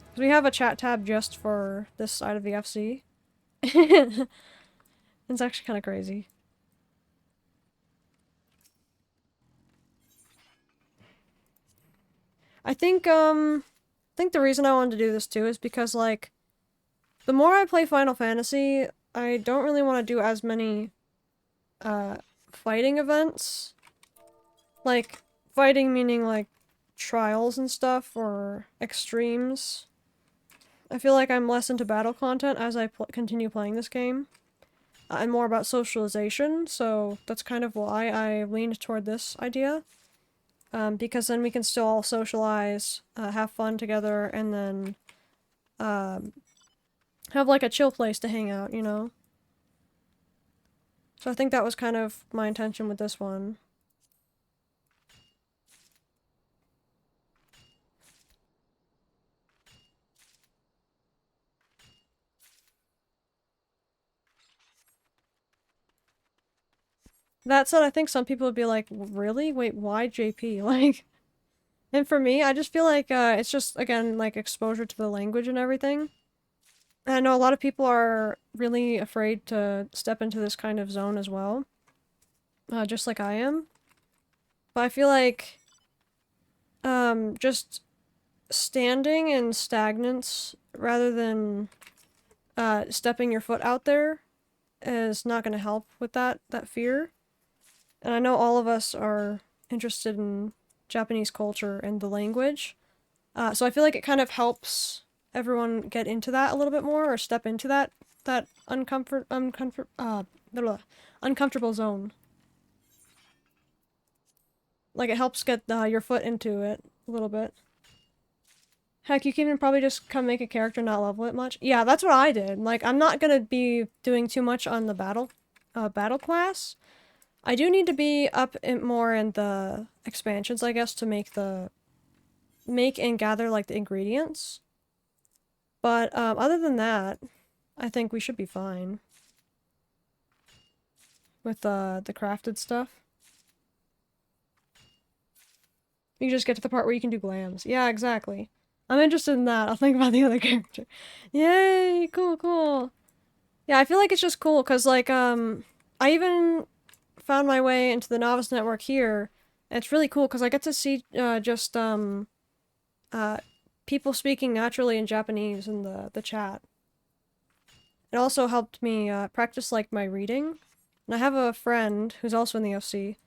Because we have a chat tab just for this side of the FC. It's actually kind of crazy. I think the reason I wanted to do this too is because, like, the more I play Final Fantasy, I don't really want to do as many, fighting events. Like, fighting meaning, like, trials and stuff, or extremes. I feel like I'm less into battle content as I continue playing this game. I'm more about socialization, so that's kind of why I leaned toward this idea. Because then we can still all socialize, have fun together, and then, have like a chill place to hang out, you know? So I think that was kind of my intention with this one. That said, I think some people would be like, really? Wait, why JP? Like, and for me, I just feel like, it's just, again, like, exposure to the language and everything. And I know a lot of people are really afraid to step into this kind of zone as well. Just like I am. But I feel like, just standing in stagnance rather than, stepping your foot out there is not going to help with that fear. And I know all of us are interested in Japanese culture and the language. So I feel like it kind of helps everyone get into that a little bit more, or step into that uncomfortable zone. Like, it helps get your foot into it a little bit. Heck, you can even probably just come make a character not level it much. Yeah, that's what I did. Like, I'm not gonna be doing too much on the battle class. I do need to be up more in the expansions, I guess, to make and gather, like, the ingredients. But, other than that, I think we should be fine. With, the crafted stuff. You just get to the part where you can do glams. Yeah, exactly. I'm interested in that. I'll think about the other character. Yay! Cool, cool. Yeah, I feel like it's just cool, because, like, I even found my way into the Novice Network here. And it's really cool, because I get to see, just, people speaking naturally in Japanese in the chat. It also helped me, practice, like, my reading. And I have a friend who's also in the FC,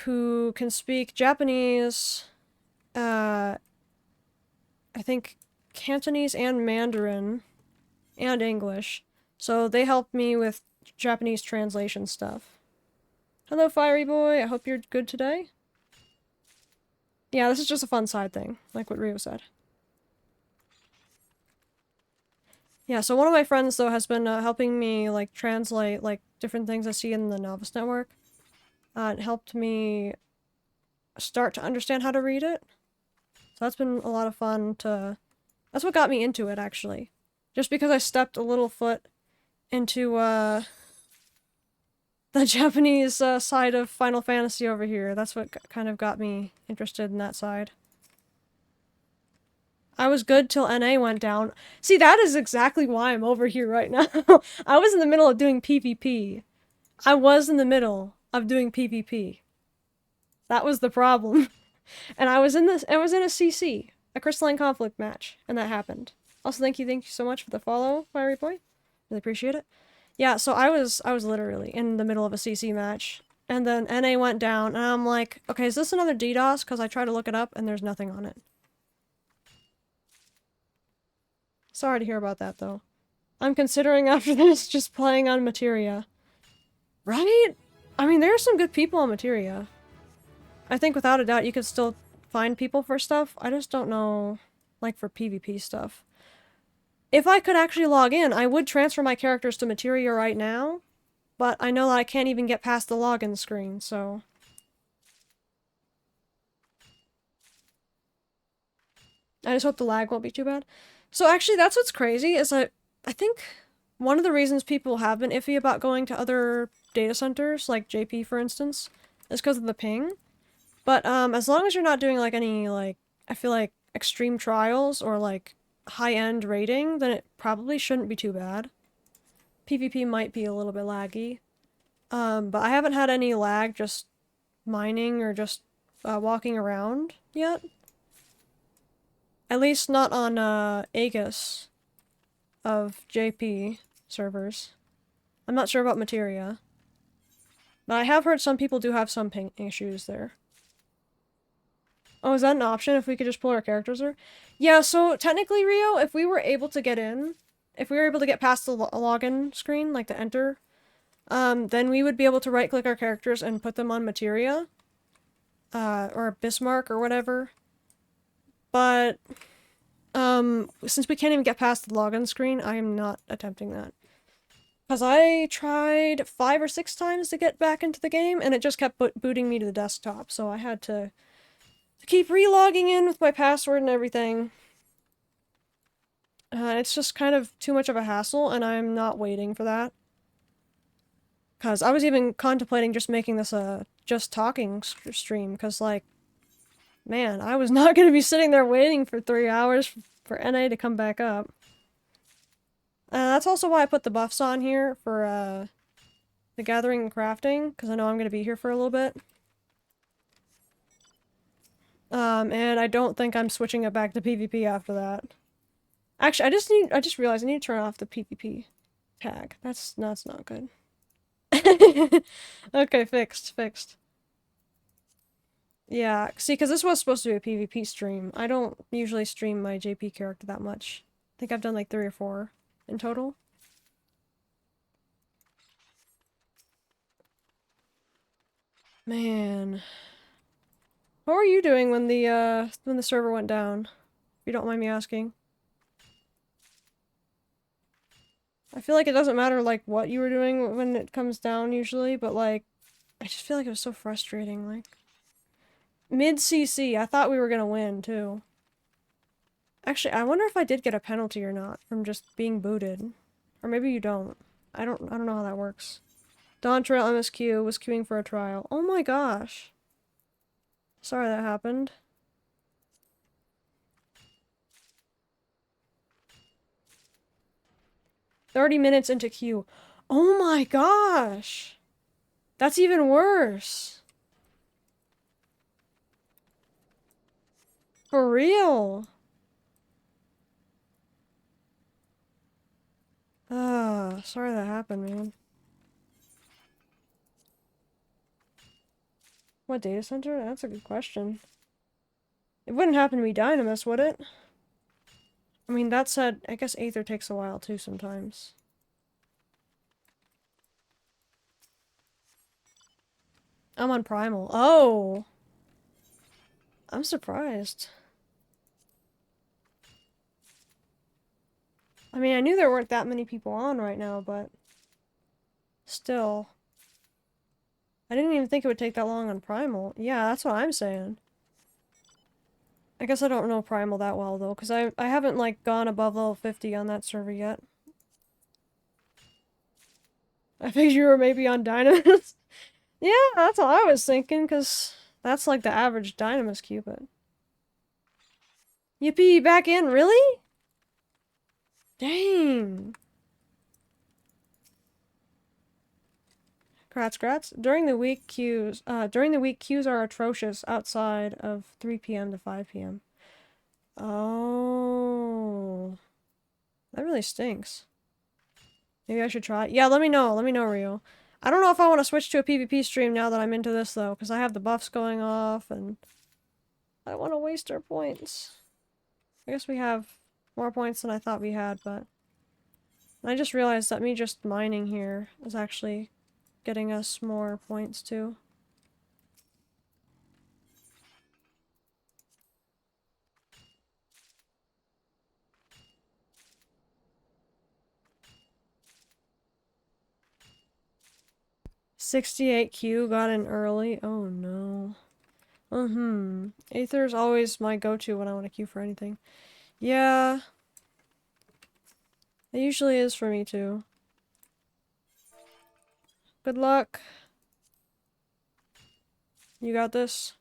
who can speak Japanese, I think Cantonese and Mandarin, and English. So they helped me with Japanese translation stuff. Hello, Fiery Boy. I hope you're good today. Yeah, this is just a fun side thing, like what Rio said. Yeah, so one of my friends, though, has been helping me, like, translate, like, different things I see in the Novice Network. It helped me start to understand how to read it. So that's been a lot of fun to... That's what got me into it, actually. Just because I stepped a little foot into, the Japanese side of Final Fantasy over here. That's what kind of got me interested in that side. I was good till NA went down. See, that is exactly why I'm over here right now. I was in the middle of doing PvP. I was in the middle of doing PvP. That was the problem. And I was in a CC, a Crystalline Conflict match, and that happened. Also, thank you so much for the follow, Fiery Boy. Really appreciate it. Yeah, so I was literally in the middle of a CC match, and then NA went down, and I'm like, okay, is this another DDoS? Because I tried to look it up, and there's nothing on it. Sorry to hear about that, though. I'm considering after this just playing on Materia. Right? I mean, there are some good people on Materia. I think without a doubt you could still find people for stuff. I just don't know, like, for PvP stuff. If I could actually log in, I would transfer my characters to Materia right now, but I know that I can't even get past the login screen, so... I just hope the lag won't be too bad. So actually, that's what's crazy, is I think one of the reasons people have been iffy about going to other data centers, like JP for instance, is because of the ping. But as long as you're not doing like any, like, I feel like extreme trials or like high-end raiding, then it probably shouldn't be too bad. PvP might be a little bit laggy. But I haven't had any lag just mining or just walking around yet. At least not on Aegis of JP servers. I'm not sure about Materia. But I have heard some people do have some ping issues there. Oh, is that an option if we could just pull our characters there? Yeah, so technically, Rio, if we were able to get in, if we were able to get past the login screen, like the enter, then we would be able to right-click our characters and put them on Materia. Or Bismarck or whatever. But, since we can't even get past the login screen, I am not attempting that. Because I tried 5 or 6 times to get back into the game, and it just kept booting me to the desktop, so I had to keep re-logging in with my password and everything. It's just kind of too much of a hassle, and I'm not waiting for that. Because I was even contemplating just making this a just talking stream, because, like, man, I was not going to be sitting there waiting for 3 hours for NA to come back up. That's also why I put the buffs on here for, the gathering and crafting, because I know I'm going to be here for a little bit. And I don't think I'm switching it back to PvP after that. Actually, I just realized I need to turn off the PvP tag. That's not good. Okay, fixed. Yeah, see, because this was supposed to be a PvP stream. I don't usually stream my JP character that much. I think I've done like 3 or 4 in total. Man. What were you doing when the server went down? If you don't mind me asking. I feel like it doesn't matter, like, what you were doing when it comes down, usually, but, like, I just feel like it was so frustrating, like... Mid-CC, I thought we were gonna win, too. Actually, I wonder if I did get a penalty or not from just being booted. Or maybe you don't. I don't know how that works. Dawn Trail MSQ was queuing for a trial. Oh my gosh. Sorry that happened. "30 minutes into queue." Oh my gosh! That's even worse. For real. Sorry that happened, man. What data center? That's a good question. It wouldn't happen to be Dynamis, would it? I mean, that said, I guess Aether takes a while too sometimes. I'm on Primal. Oh! I'm surprised. I mean, I knew there weren't that many people on right now, but... still. I didn't even think it would take that long on Primal. Yeah, that's what I'm saying. I guess I don't know Primal that well, though, because I haven't, like, gone above level 50 on that server yet. I figured you were maybe on Dynamis. Yeah, that's what I was thinking, because that's, like, the average Dynamis Cupid. Yippee, back in, really? Dang. Grats. During the week queues are atrocious outside of 3 p.m. to 5 p.m. Oh. That really stinks. Maybe I should try it. Yeah, let me know. Let me know, Rio. I don't know if I want to switch to a PvP stream now that I'm into this, though, because I have the buffs going off, and I don't want to waste our points. I guess we have more points than I thought we had, but... I just realized that me just mining here is actually getting us more points, too. $68Q got in early. Oh no. Aether's always my go-to when I want to queue for anything. Yeah. It usually is for me too. Good luck. You got this.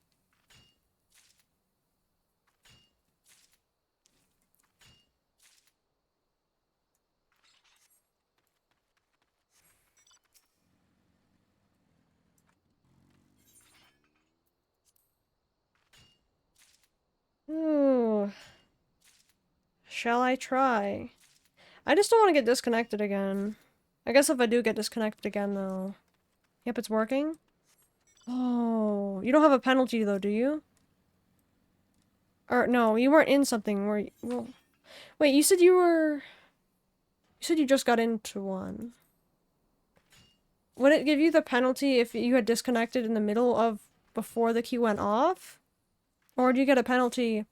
Ooh. Shall I try? I just don't want to get disconnected again. I guess if I do get disconnected again, though. Yep, it's working. Oh, you don't have a penalty, though, do you? Or, no, you weren't in something where you... Well, wait, you said you were... You said you just got into one. Would it give you the penalty if you had disconnected in the middle of... before the queue went off? Or do you get a penalty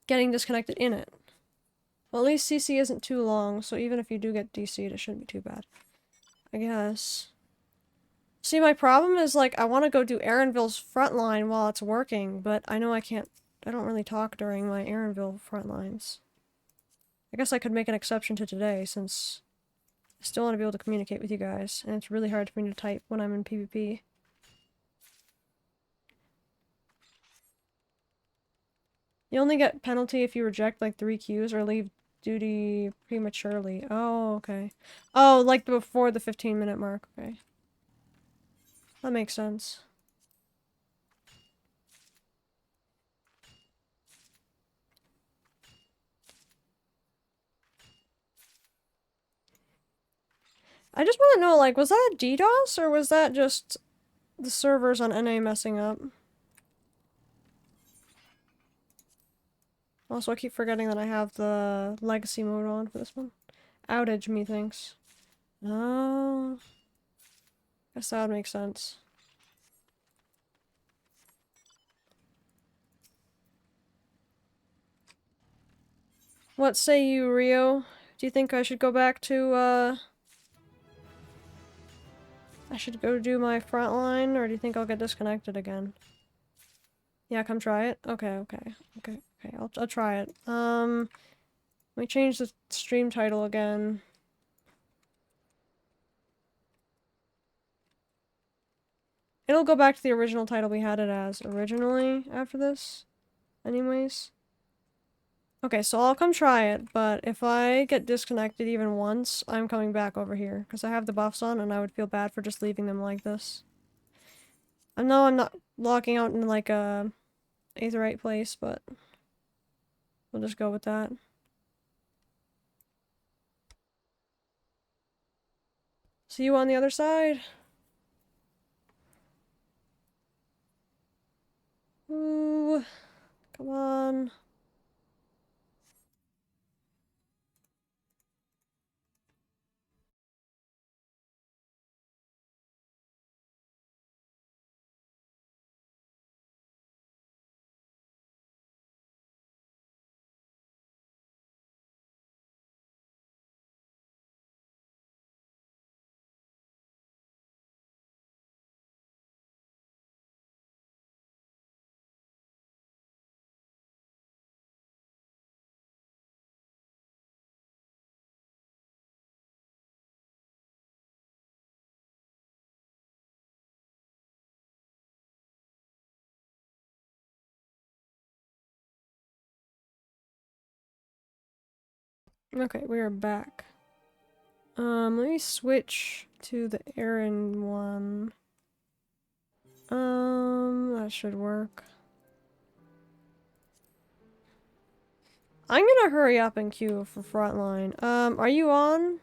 getting disconnected in it? Well, at least CC isn't too long, so even if you do get DC'd, it shouldn't be too bad. I guess. See, my problem is, like, I want to go do Aaronville's frontline while it's working, but I know I can't... I don't really talk during my Aaronville frontlines. I guess I could make an exception to today, since I still want to be able to communicate with you guys, and it's really hard for me to type when I'm in PvP. You only get penalty if you reject, like, 3 queues or leave duty prematurely. Oh, okay. Oh, like before the 15-minute mark. Okay. That makes sense. I just want to know, like, was that a DDoS, or was that just the servers on NA messing up? Also, I keep forgetting that I have the legacy mode on for this one. Outage, methinks. Oh. Guess that would make sense. What say you, Rio? Do you think I should go back to, I should go do my frontline, or do you think I'll get disconnected again? Yeah, come try it? Okay. I'll try it. Let me change the stream title again. It'll go back to the original title we had it as originally after this. Anyways. Okay, so I'll come try it, but if I get disconnected even once, I'm coming back over here, because I have the buffs on, and I would feel bad for just leaving them like this. I know I'm not logging out in, like, a aetheryte place, but we'll just go with that. See you on the other side. Ooh, come on. Okay, we are back. Let me switch to the errand one. That should work. I'm gonna hurry up and queue for frontline. Are you on,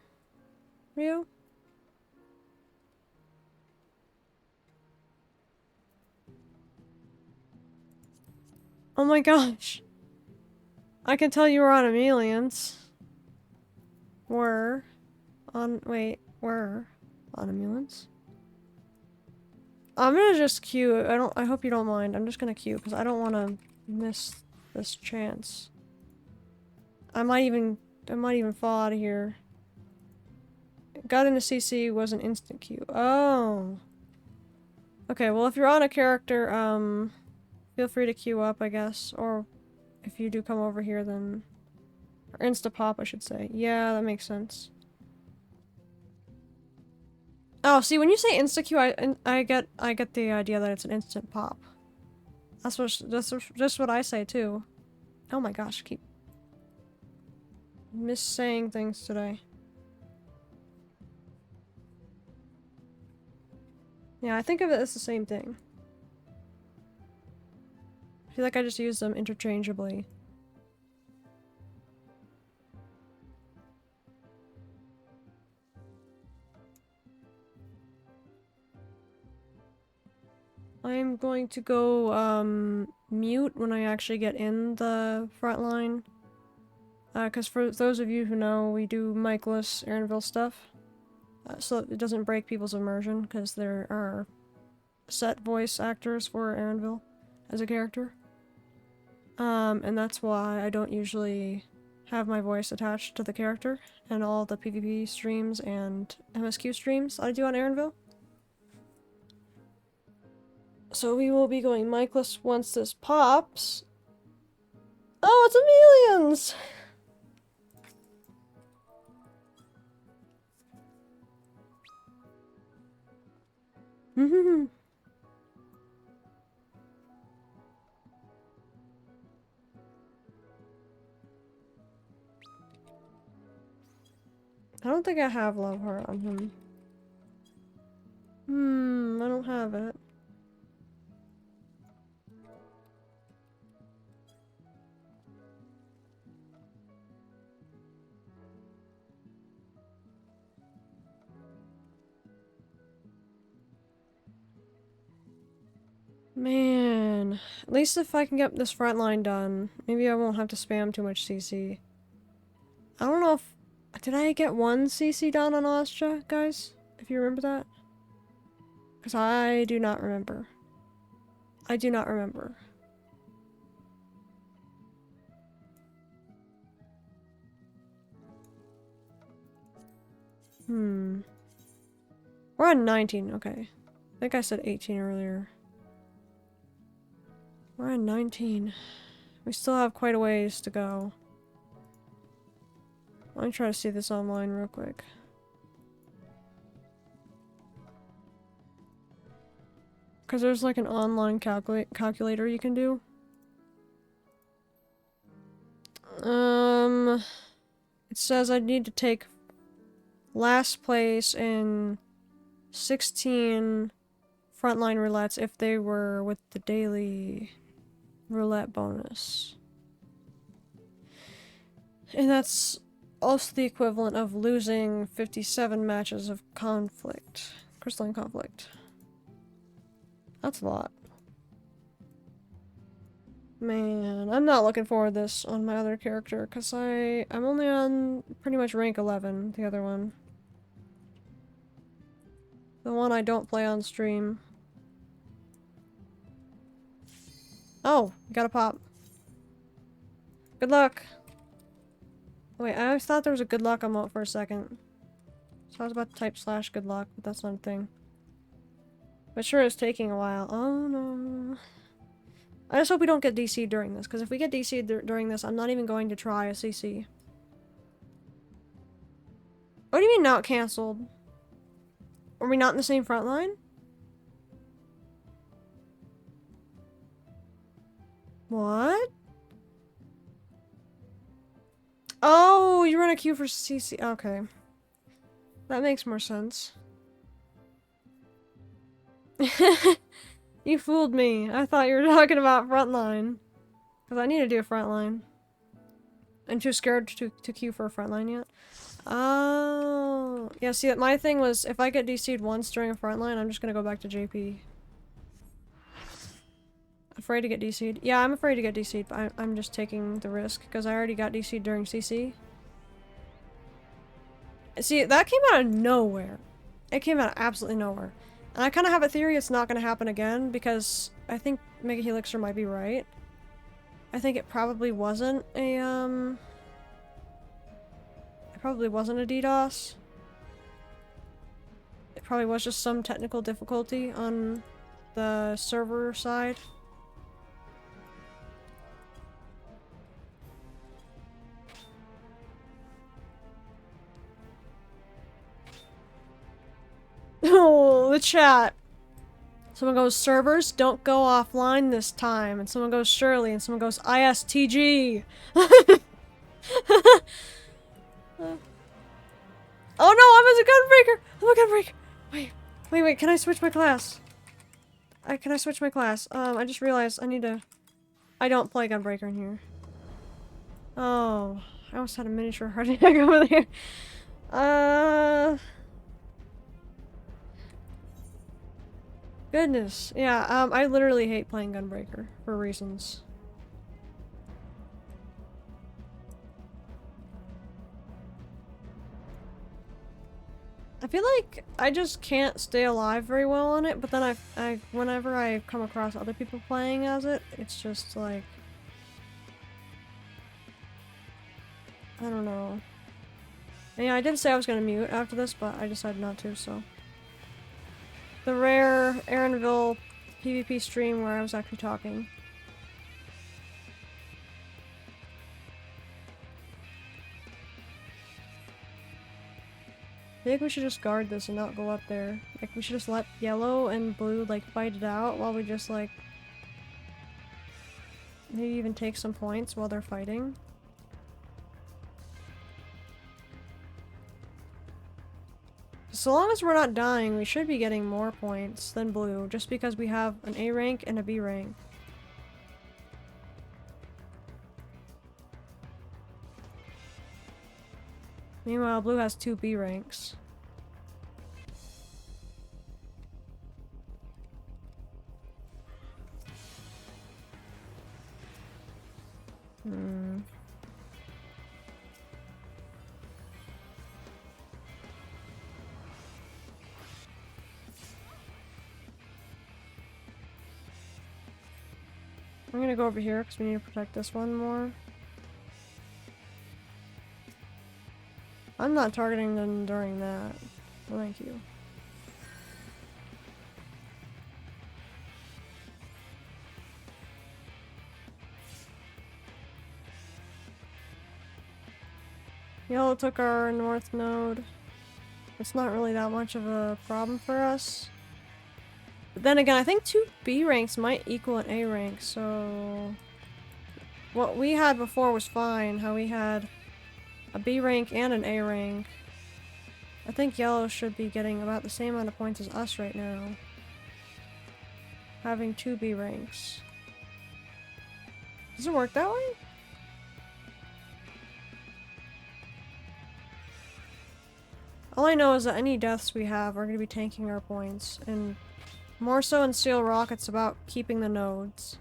Rio? Oh my gosh. I can tell you were on Emelian's. Were on Emelian's. I'm gonna just queue. I hope you don't mind. I'm just gonna queue because I don't want to miss this chance. I might even fall out of here. Got into CC was an instant queue. Oh. Okay, well if you're on a character, feel free to queue up, I guess. Or if you do come over here, then... Or insta-pop, I should say. Yeah, that makes sense. Oh, see, when you say insta-queue, I get the idea that it's an instant pop. That's just what I say, too. Oh my gosh, keep... miss-saying things today. Yeah, I think of it as the same thing. I feel like I just use them interchangeably. I'm going to go, mute when I actually get in the frontline. Because for those of you who know, we do mic-less Aaronville stuff. So it doesn't break people's immersion, because there are set voice actors for Aaronville as a character. And that's why I don't usually have my voice attached to the character and all the PvP streams and MSQ streams I do on Aaronville. So we will be going mic-less once this pops. Oh, it's Emelian's! I don't think I have love heart on him. I don't have it. Man, at least if I can get this front line done, maybe I won't have to spam too much CC. I don't know if... Did I get one CC done on Oskja, guys? If you remember that? Because I do not remember. I do not remember. We're on 19, okay. I think I said 18 earlier. We're on 19. We still have quite a ways to go. Let me try to see this online real quick. Because there's like an online calculator you can do. It says I need to take last place in 16 frontline roulettes if they were with the daily roulette bonus. And that's also the equivalent of losing 57 matches of conflict. Crystalline conflict. That's a lot. Man, I'm not looking forward to this on my other character, because I'm only on pretty much rank 11, the other one. The one I don't play on stream. Oh, got a pop. Good luck! Wait, I always thought there was a good luck emote for a second. So I was about to type / good luck, but that's not a thing. But sure is taking a while. Oh no. I just hope we don't get DC'd during this, because if we get DC'd during this, I'm not even going to try a CC. What do you mean not cancelled? Are we not in the same front line? What? Oh, you run a queue for CC. Okay. That makes more sense. You fooled me. I thought you were talking about frontline. Because I need to do a frontline. I'm too scared to queue for a frontline yet. Oh. Yeah, see, my thing was, if I get DC'd once during a frontline, I'm just gonna go back to JP. Afraid to get DC'd? Yeah, I'm afraid to get DC'd, but I'm just taking the risk, because I already got DC'd during CC. See, that came out of nowhere. It came out of absolutely nowhere. And I kind of have a theory it's not going to happen again, because I think Mega Helixer might be right. I think it probably wasn't a, It probably wasn't a DDoS. It probably was just some technical difficulty on the server side. Oh, the chat. Someone goes, servers don't go offline this time. And someone goes, Shirley. And someone goes, ISTG. Oh no, I'm a gunbreaker! I'm a gunbreaker! Wait, can I switch my class? Can I switch my class? I just realized I need to... I don't play gunbreaker in here. Oh, I almost had a miniature heart attack over there. Goodness. Yeah, I literally hate playing gunbreaker for reasons. I feel like I just can't stay alive very well on it, but then whenever I come across other people playing as it, it's just like... I don't know. And yeah, I did say I was gonna mute after this, but I decided not to, so... The rare Aaronville PvP stream where I was actually talking. I think we should just guard this and not go up there. Like, we should just let yellow and blue, like, fight it out while we just, like... maybe even take some points while they're fighting. So long as we're not dying, we should be getting more points than blue, just because we have an A rank and a B rank. Meanwhile, blue has 2 B ranks. I'm gonna go over here because we need to protect this one more. I'm not targeting them during that. Well, thank you. Yellow took our north node. It's not really that much of a problem for us. But then again, I think 2 B ranks might equal an A rank, so... What we had before was fine, how we had a B rank and an A rank. I think yellow should be getting about the same amount of points as us right now. Having 2 B ranks. Does it work that way? All I know is that any deaths we have are going to be tanking our points, and more so in Steel Rock, it's about keeping the nodes.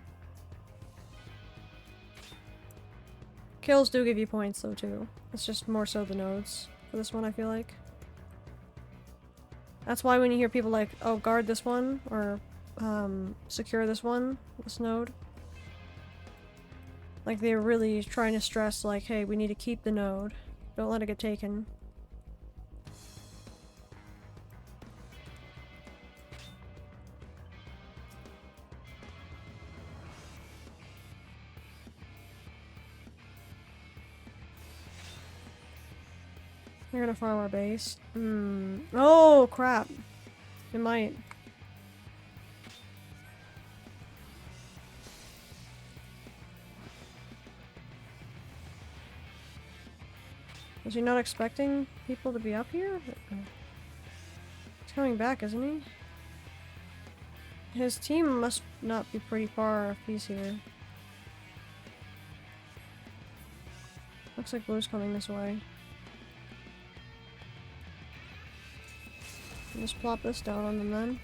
Kills do give you points though too. It's just more so the nodes for this one, I feel like. That's why when you hear people like, oh, guard this one, or secure this one, this node. Like, they're really trying to stress, like, hey, we need to keep the node. Don't let it get taken. They're gonna farm our base. Oh, crap. It might. Was he not expecting people to be up here? He's coming back, isn't he? His team must not be pretty far if he's here. Looks like Blue's coming this way. Just plop this down on them then.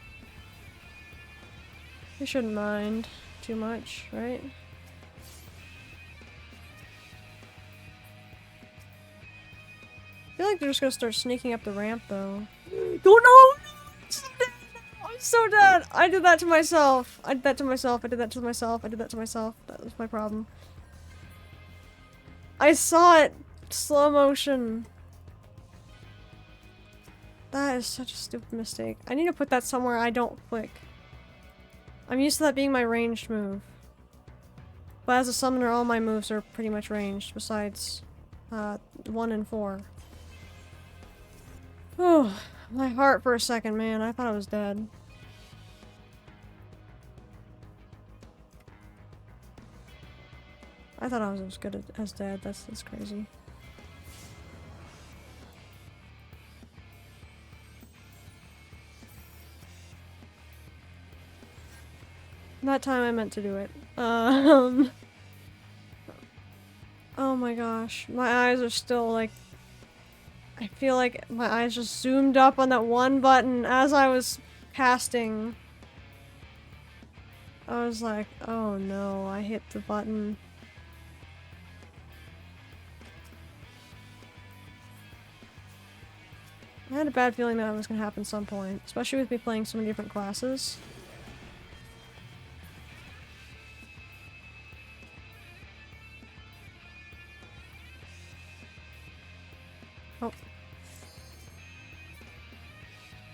They shouldn't mind too much, right? I feel like they're just gonna start sneaking up the ramp though. Oh no! I'm so dead! I did that to myself! I did that to myself, I did that to myself, I did that to myself. That was my problem. I saw it! Slow motion. That is such a stupid mistake. I need to put that somewhere I don't click. I'm used to that being my ranged move. But as a summoner, all my moves are pretty much ranged, besides 1 and 4. Oh, my heart for a second, man. I thought I was dead. I thought I was as good as dead. That's crazy. That time I meant to do it. Oh my gosh. My eyes are still like... I feel like my eyes just zoomed up on that one button as I was casting. I was like, oh no, I hit the button. I had a bad feeling that was gonna happen at some point, especially with me playing so many different classes. Oh.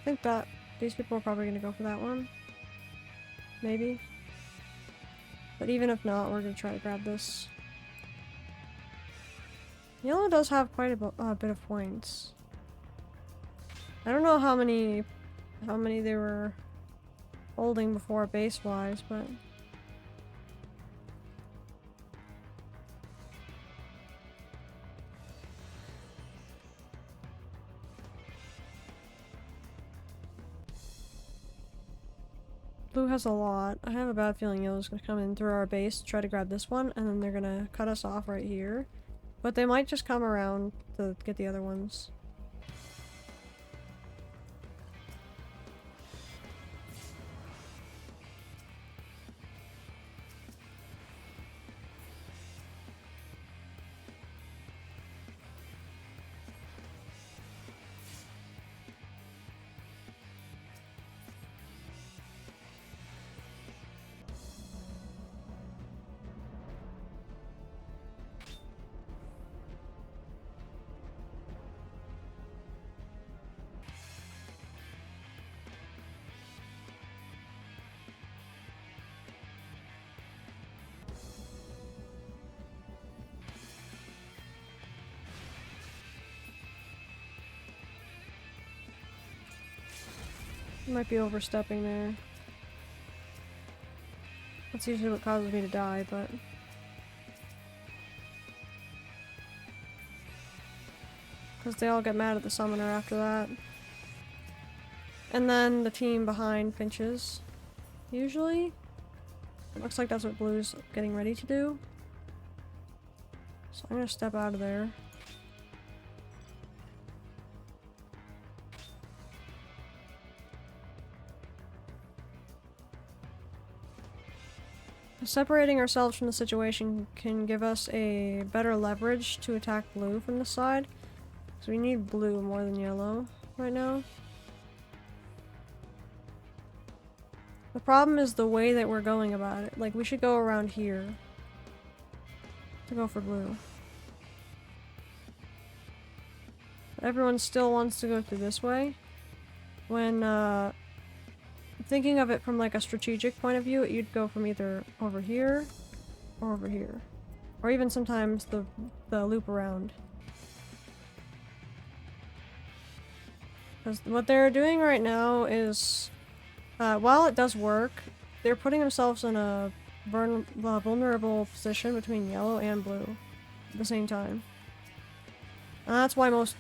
I think that these people are probably gonna go for that one. Maybe. But even if not, we're gonna try to grab this. Yellow does have quite a bit of points. I don't know how many they were holding before base-wise, but... Blue has a lot. I have a bad feeling Yellow's gonna come in through our base, try to grab this one, and then they're gonna cut us off right here. But they might just come around to get the other ones. Might be overstepping there. That's usually what causes me to die, but... Because they all get mad at the summoner after that. And then the team behind pinches. Usually. It looks like that's what Blue's getting ready to do. So I'm gonna step out of there. Separating ourselves from the situation can give us a better leverage to attack Blue from the side. So we need Blue more than Yellow right now. The problem is the way that we're going about it. Like, we should go around here to go for Blue. But everyone still wants to go through this way. When, thinking of it from like a strategic point of view, you'd go from either over here or over here. Or even sometimes the loop around. Because what they're doing right now is, while it does work, they're putting themselves in a vulnerable position between Yellow and Blue at the same time. That's why most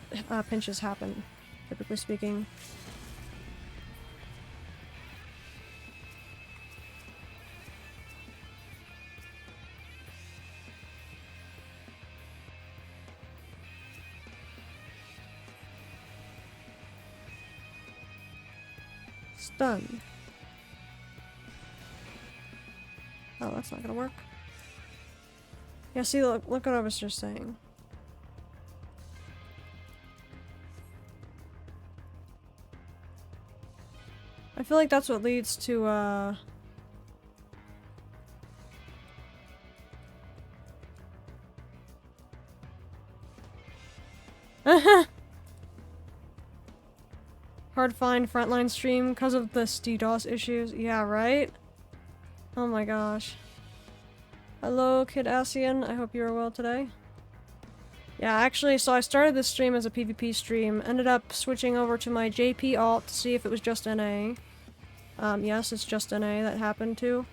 pinches happen, typically speaking. Stun. Oh, that's not gonna work. Yeah, see, look what I was just saying. I feel like that's what leads to, hard to find frontline stream because of this DDoS issues. Yeah, right? Oh my gosh. Hello, Kid Asian. I hope you are well today. Yeah, actually, so I started this stream as a PvP stream, ended up switching over to my JP alt to see if it was just NA. Yes, it's just NA that happened to.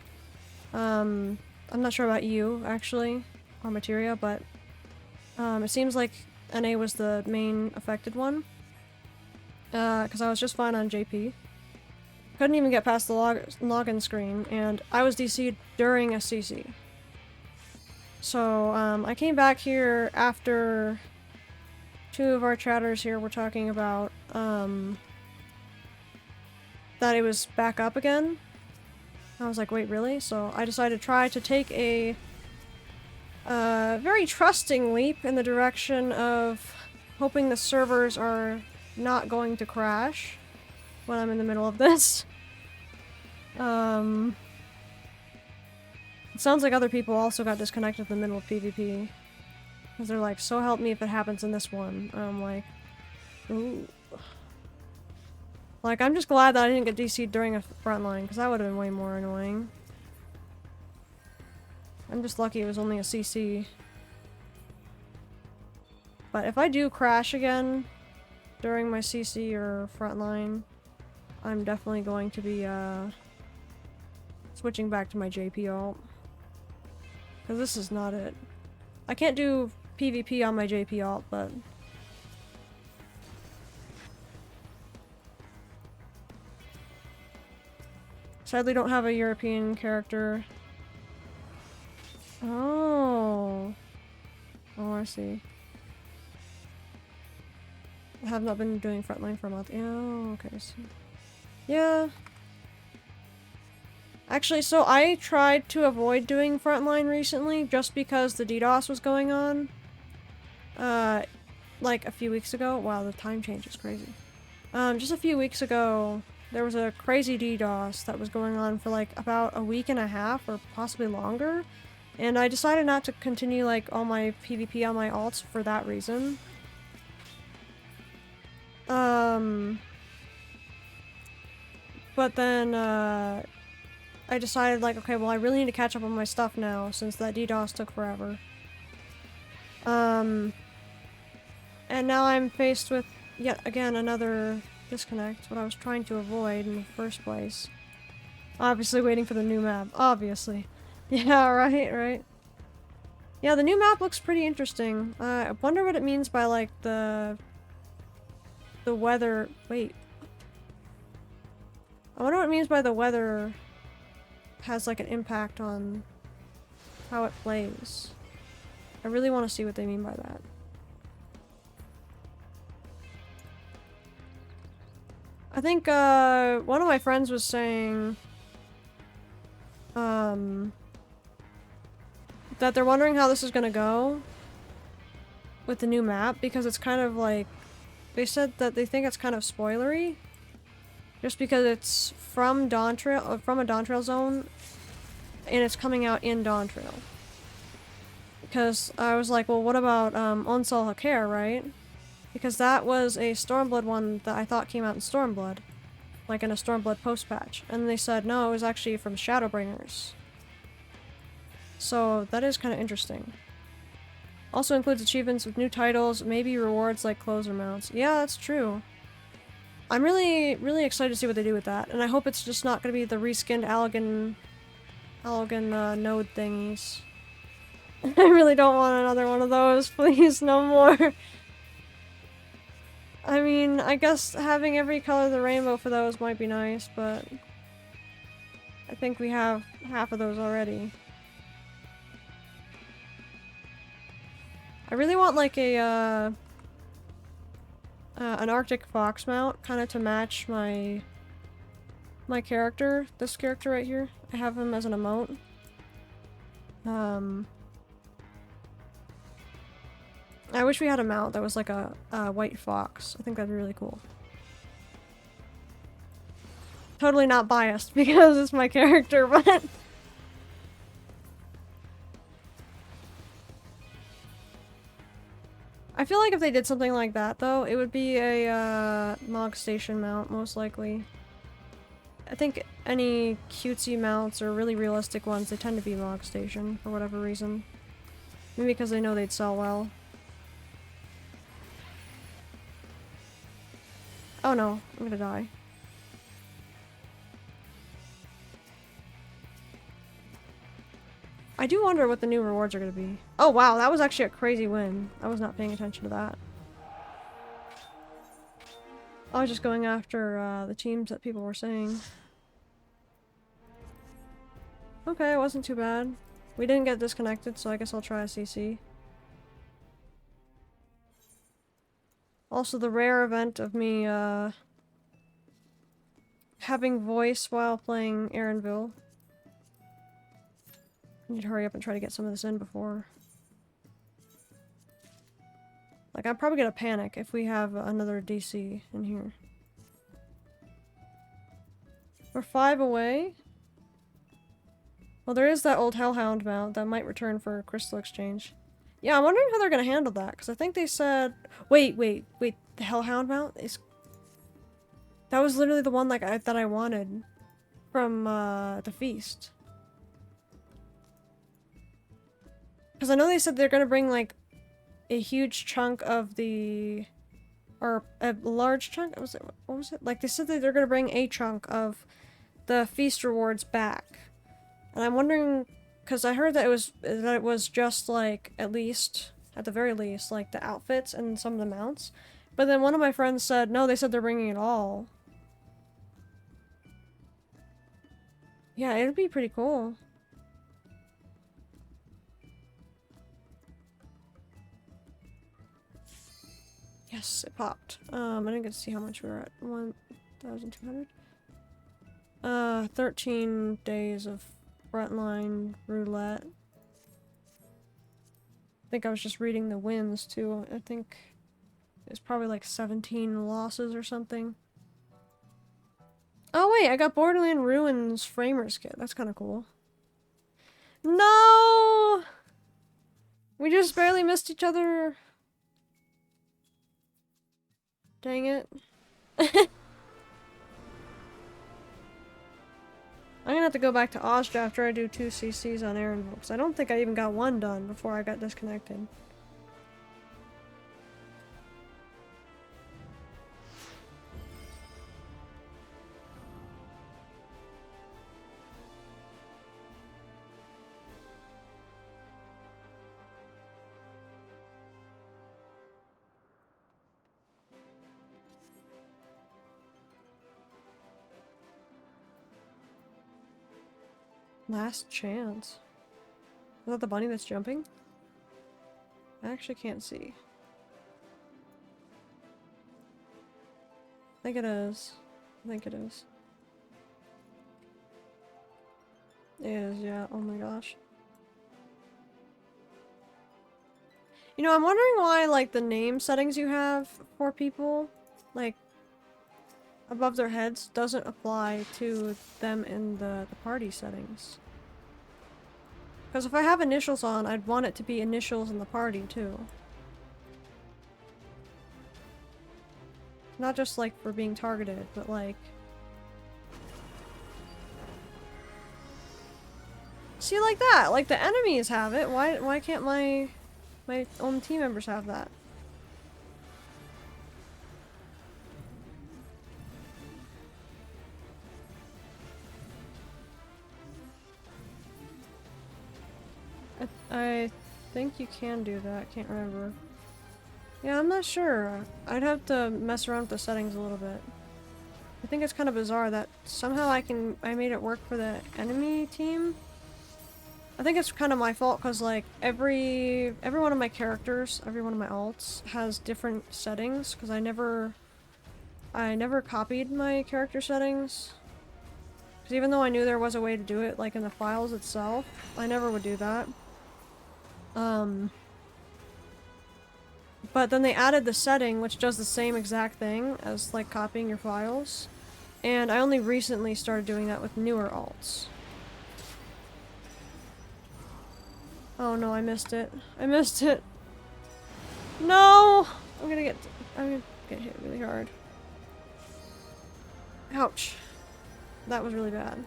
I'm not sure about you, actually, or Materia, but it seems like NA was the main affected one. Because I was just fine on JP. Couldn't even get past the login screen, and I was DC'd during a CC. So, I came back here after two of our chatters here were talking about, that it was back up again. I was like, wait, really? So I decided to try to take a very trusting leap in the direction of hoping the servers are not going to crash when I'm in the middle of this. It sounds like other people also got disconnected in the middle of PvP. Because they're like, so help me if it happens in this one. I'm like, ooh. Like, I'm just glad that I didn't get DC'd during a frontline, because that would have been way more annoying. I'm just lucky it was only a CC. But if I do crash again during my CC or frontline, I'm definitely going to be, switching back to my JP alt. Because this is not it. I can't do PvP on my JP alt, but... sadly don't have a European character. Oh. Oh, I see. I have not been doing frontline for a month. Oh, okay, so... yeah. Actually, so I tried to avoid doing frontline recently just because the DDoS was going on. Like a few weeks ago. Wow, the time change is crazy. Just a few weeks ago, there was a crazy DDoS that was going on for like about a week and a half or possibly longer. And I decided not to continue like all my PvP on my alts for that reason. But then, I decided like, okay, well I really need to catch up on my stuff now since that DDoS took forever. And now I'm faced with yet again another disconnect, what I was trying to avoid in the first place. Obviously waiting for the new map, obviously. Yeah, right. Yeah, the new map looks pretty interesting. I wonder what it means by like the weather. Wait. I wonder what it means by the weather has like an impact on how it plays. I really want to see what they mean by that. I think one of my friends was saying that they're wondering how this is gonna go with the new map because it's kind of like, they said that they think it's kind of spoilery just because it's from Dawntrail, from a Dawntrail zone, and it's coming out in Dawntrail. Because I was like, well, what about Onsal Hakare, right? Because that was a Stormblood one that I thought came out in Stormblood. Like in a Stormblood post-patch. And they said, no, it was actually from Shadowbringers. So that is kind of interesting. Also includes achievements with new titles, maybe rewards like clothes or mounts. Yeah, that's true. I'm really excited to see what they do with that. And I hope it's just not going to be the reskinned Allegan node thingies. I really don't want another one of those, please, no more. I mean, I guess having every color of the rainbow for those might be nice, but I think we have half of those already. I really want like a, an Arctic fox mount, kind of to match my character, this character right here. I have him as an emote. I wish we had a mount that was like a white fox. I think that'd be really cool. Totally not biased because it's my character, but... I feel like if they did something like that, though, it would be a Mog Station mount, most likely. I think any cutesy mounts or really realistic ones, they tend to be Mog Station, for whatever reason. Maybe because they know they'd sell well. Oh no, I'm gonna die. I do wonder what the new rewards are gonna be. Oh wow, that was actually a crazy win. I was not paying attention to that. I was just going after the teams that people were saying. Okay, it wasn't too bad. We didn't get disconnected, so I guess I'll try a CC. Also, the rare event of me having voice while playing Aaronville. I need to hurry up and try to get some of this in before. Like, I'm probably gonna panic if we have another DC in here. We're 5 away. Well, there is that old Hellhound mount that might return for Crystal Exchange. Yeah, I'm wondering how they're gonna handle that, because I think they said... Wait, the Hellhound mount is... That was literally the one like that I wanted from the feast. Because I know they said they're gonna bring like a huge chunk of the... Or a large chunk? What was it? Like they said that they're gonna bring a chunk of the feast rewards back. And I'm wondering... Because I heard that it was just like, at the very least, like the outfits and some of the mounts. But then one of my friends said, no, they said they're bringing it all. Yeah, it'd be pretty cool. Yes, it popped. I didn't get to see how much we were at. 1,200? 13 days of frontline roulette. I think I was just reading the wins too. I think it's probably like 17 losses or something. Oh wait, I got Borderland Ruins Framers kit. That's kind of cool. No! We just barely missed each other. Dang it. I'm gonna have to go back to Oskja after I do 2 CCs on Aaronville, because I don't think I even got one done before I got disconnected. Last chance. Is that the bunny that's jumping? I actually can't see. I think it is. I think it is. It is, yeah. Oh my gosh. You know, I'm wondering why, like, the name settings you have for people, like, above their heads doesn't apply to them in the party settings. Because if I have initials on, I'd want it to be initials in the party, too. Not just, like, for being targeted, but, like... See, like that! Like, the enemies have it, why can't my own team members have that? I think you can do that, can't remember. Yeah, I'm not sure. I'd have to mess around with the settings a little bit. I think it's kind of bizarre that somehow I made it work for the enemy team. I think it's kind of my fault because like every one of my characters, every one of my alts has different settings because I never copied my character settings. Because even though I knew there was a way to do it like in the files itself, I never would do that. But then they added the setting which does the same exact thing as like copying your files. And I only recently started doing that with newer alts. Oh no, I missed it. I missed it. No! I'm gonna get hit really hard. Ouch. That was really bad.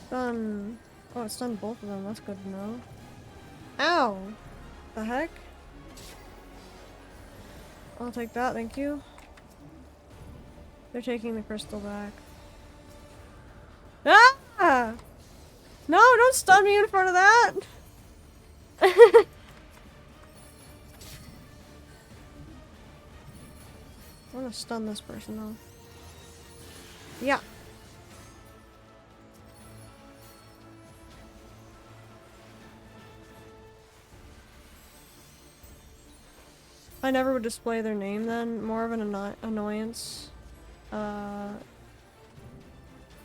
Stun. Oh, it stunned both of them. That's good to know. Ow! The heck? I'll take that, thank you. They're taking the crystal back. Ah! No, don't stun me in front of that! I want to stun this person though. Yeah. I never would display their name then. More of an annoyance.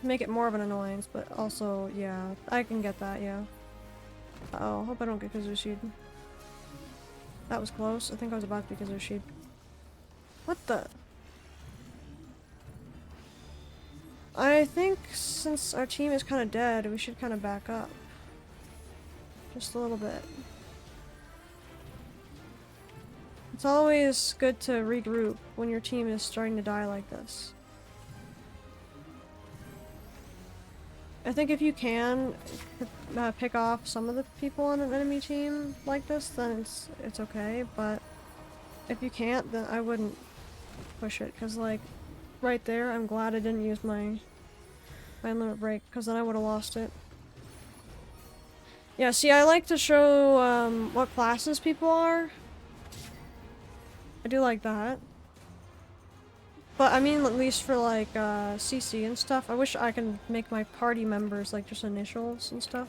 Make it more of an annoyance, but also, yeah, I can get that, yeah. Uh-oh, hope I don't get Kazushi'd. That was close. I think I was about to be Kazushi'd. What the? I think since our team is kind of dead, we should kind of back up. Just a little bit. It's always good to regroup when your team is starting to die like this. I think if you can pick off some of the people on an enemy team like this, then it's okay, but if you can't, then I wouldn't push it, because like, right there, I'm glad I didn't use my limit break, because then I would have lost it. Yeah, see, I like to show what classes people are. I do like that. But I mean, at least for like CC and stuff, I wish I could make my party members like just initials and stuff.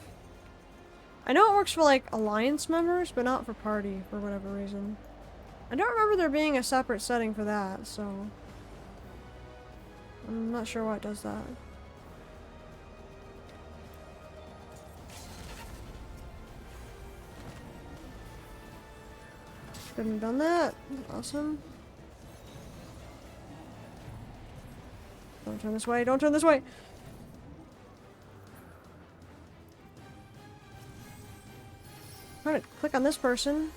I know it works for like alliance members, but not for party for whatever reason. I don't remember there being a separate setting for that, so I'm not sure why it does that. Couldn't have done that. Awesome. Don't turn this way, don't turn this way! I'm trying to click on this person.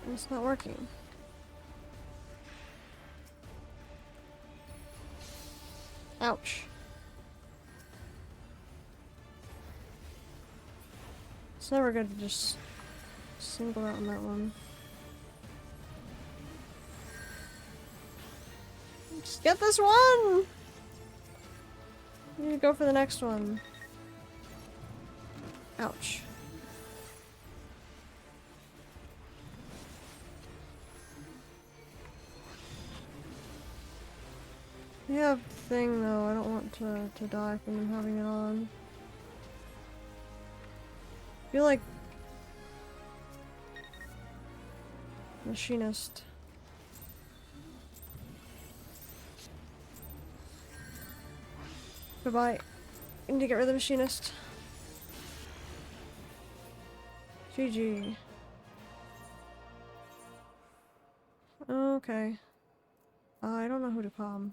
And it's not working. Ouch. It's never good to just single out on that one. Just get this one! We need to go for the next one. Ouch. We have thing though, I don't want to die from them having it on. I feel like machinist. Goodbye. I need to get rid of the machinist. GG. Okay. I don't know who to call.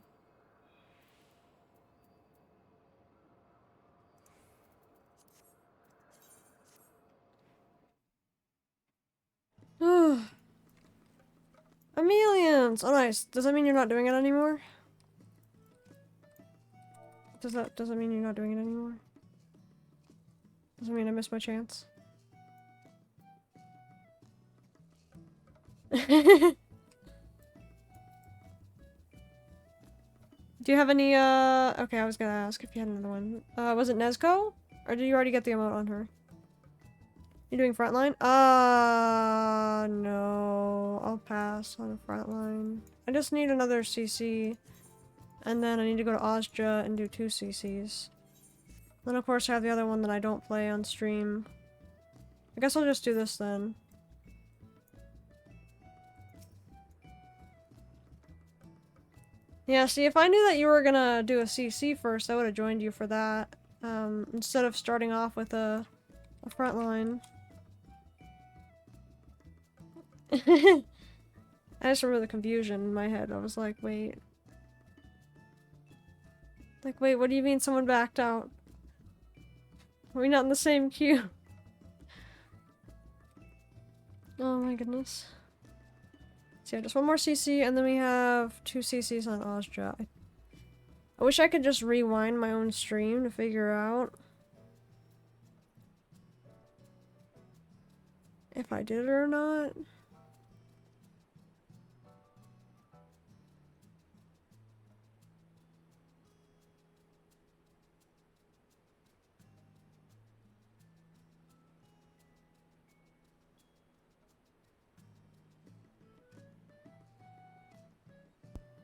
Chameleons! Oh nice. Does that mean you're not doing it anymore? Does that mean you're not doing it anymore? Does that mean I missed my chance? Do you have any, okay, I was gonna ask if you had another one. Was it Nezuko? Or did you already get the emote on her? You're doing frontline? No. I'll pass on frontline. I just need another CC. And then I need to go to Oskja and do 2 CCs. Then of course I have the other one that I don't play on stream. I guess I'll just do this then. Yeah, see, if I knew that you were gonna do a CC first, I would have joined you for that. Instead of starting off with a frontline. I just remember the confusion in my head. I was like, wait. Like, wait, what do you mean someone backed out? Are we not in the same queue? Oh my goodness. So yeah, just one more CC, and then we have 2 CCs on Oskja. I wish I could just rewind my own stream to figure out if I did it or not.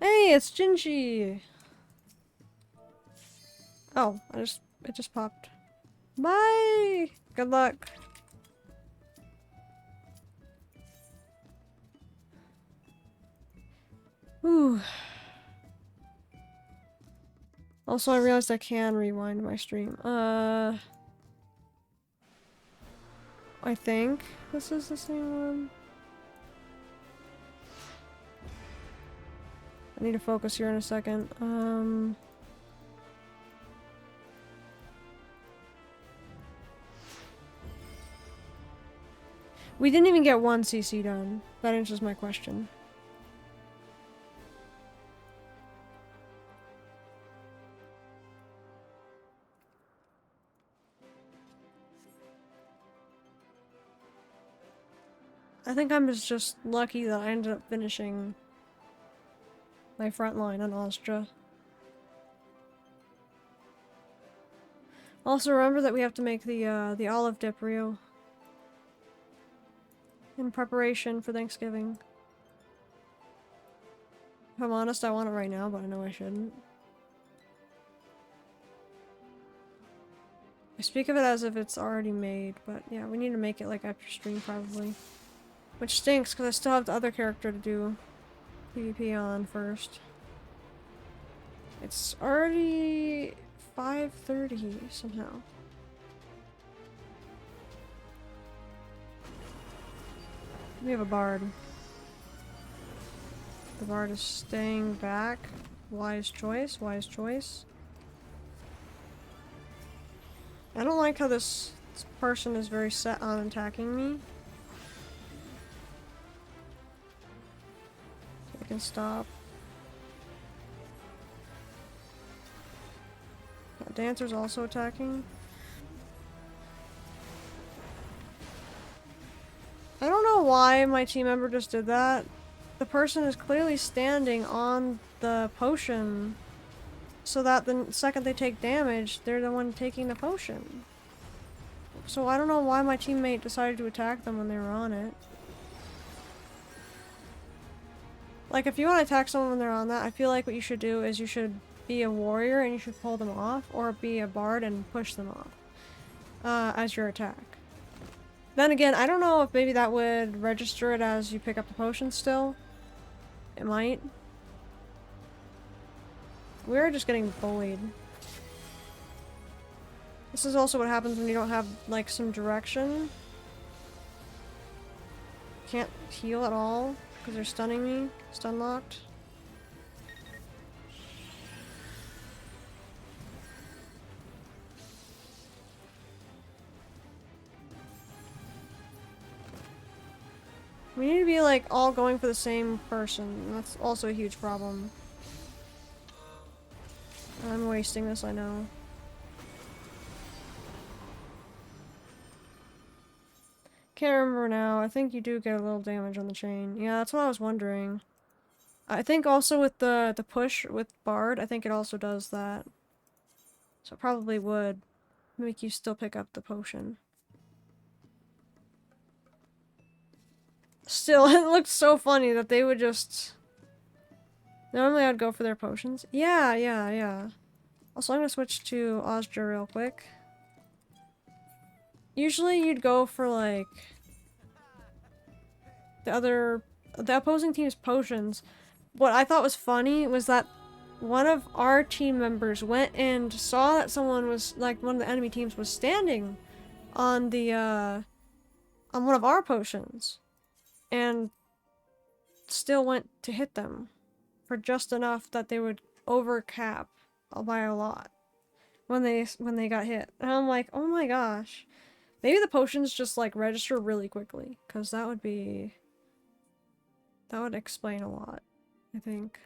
Hey, it's Jinji! Oh, it just popped. Bye! Good luck. Ooh. Also, I realized I can rewind my stream. I think this is the same one. I need to focus here in a second. We didn't even get 1 CC done. That answers my question. I think I'm just lucky that I ended up finishing my front line on Oskja. Also remember that we have to make the olive dip reel in preparation for Thanksgiving. If I'm honest, I want it right now, but I know I shouldn't. I speak of it as if it's already made, but yeah, we need to make it like after stream probably. Which stinks, because I still have the other character to do PvP on first. It's already 5:30 somehow. We have a bard. The bard is staying back. Wise choice, wise choice. I don't like how this person is very set on attacking me. So I can stop. Dancer's also attacking. I don't know why my team member just did that. The person is clearly standing on the potion so that the second they take damage, they're the one taking the potion. So I don't know why my teammate decided to attack them when they were on it. Like, if you want to attack someone when they're on that, I feel like what you should do is you should be a warrior and you should pull them off, or be a bard and push them off as your attack. Then again, I don't know if maybe that would register it as you pick up the potion still. It might. We're just getting bullied. This is also what happens when you don't have, like, some direction. Can't heal at all because they're stunning me. Stun locked. We need to be, like, all going for the same person. That's also a huge problem. I'm wasting this, I know. Can't remember now. I think you do get a little damage on the chain. Yeah, that's what I was wondering. I think also with the push with Bard, I think it also does that. So it probably would make you still pick up the potion. Still, it looks so funny that they would just... Normally I'd go for their potions. Yeah, yeah, yeah. Also, I'm gonna switch to Oskja real quick. Usually you'd go for, like... the opposing team's potions. What I thought was funny was that one of our team members went and saw that someone was, like, one of the enemy teams was standing on the, on one of our potions. And still went to hit them for just enough that they would overcap by a lot when they got hit. And I'm like, oh my gosh. Maybe the potions just, like, register really quickly, because that would explain a lot, I think.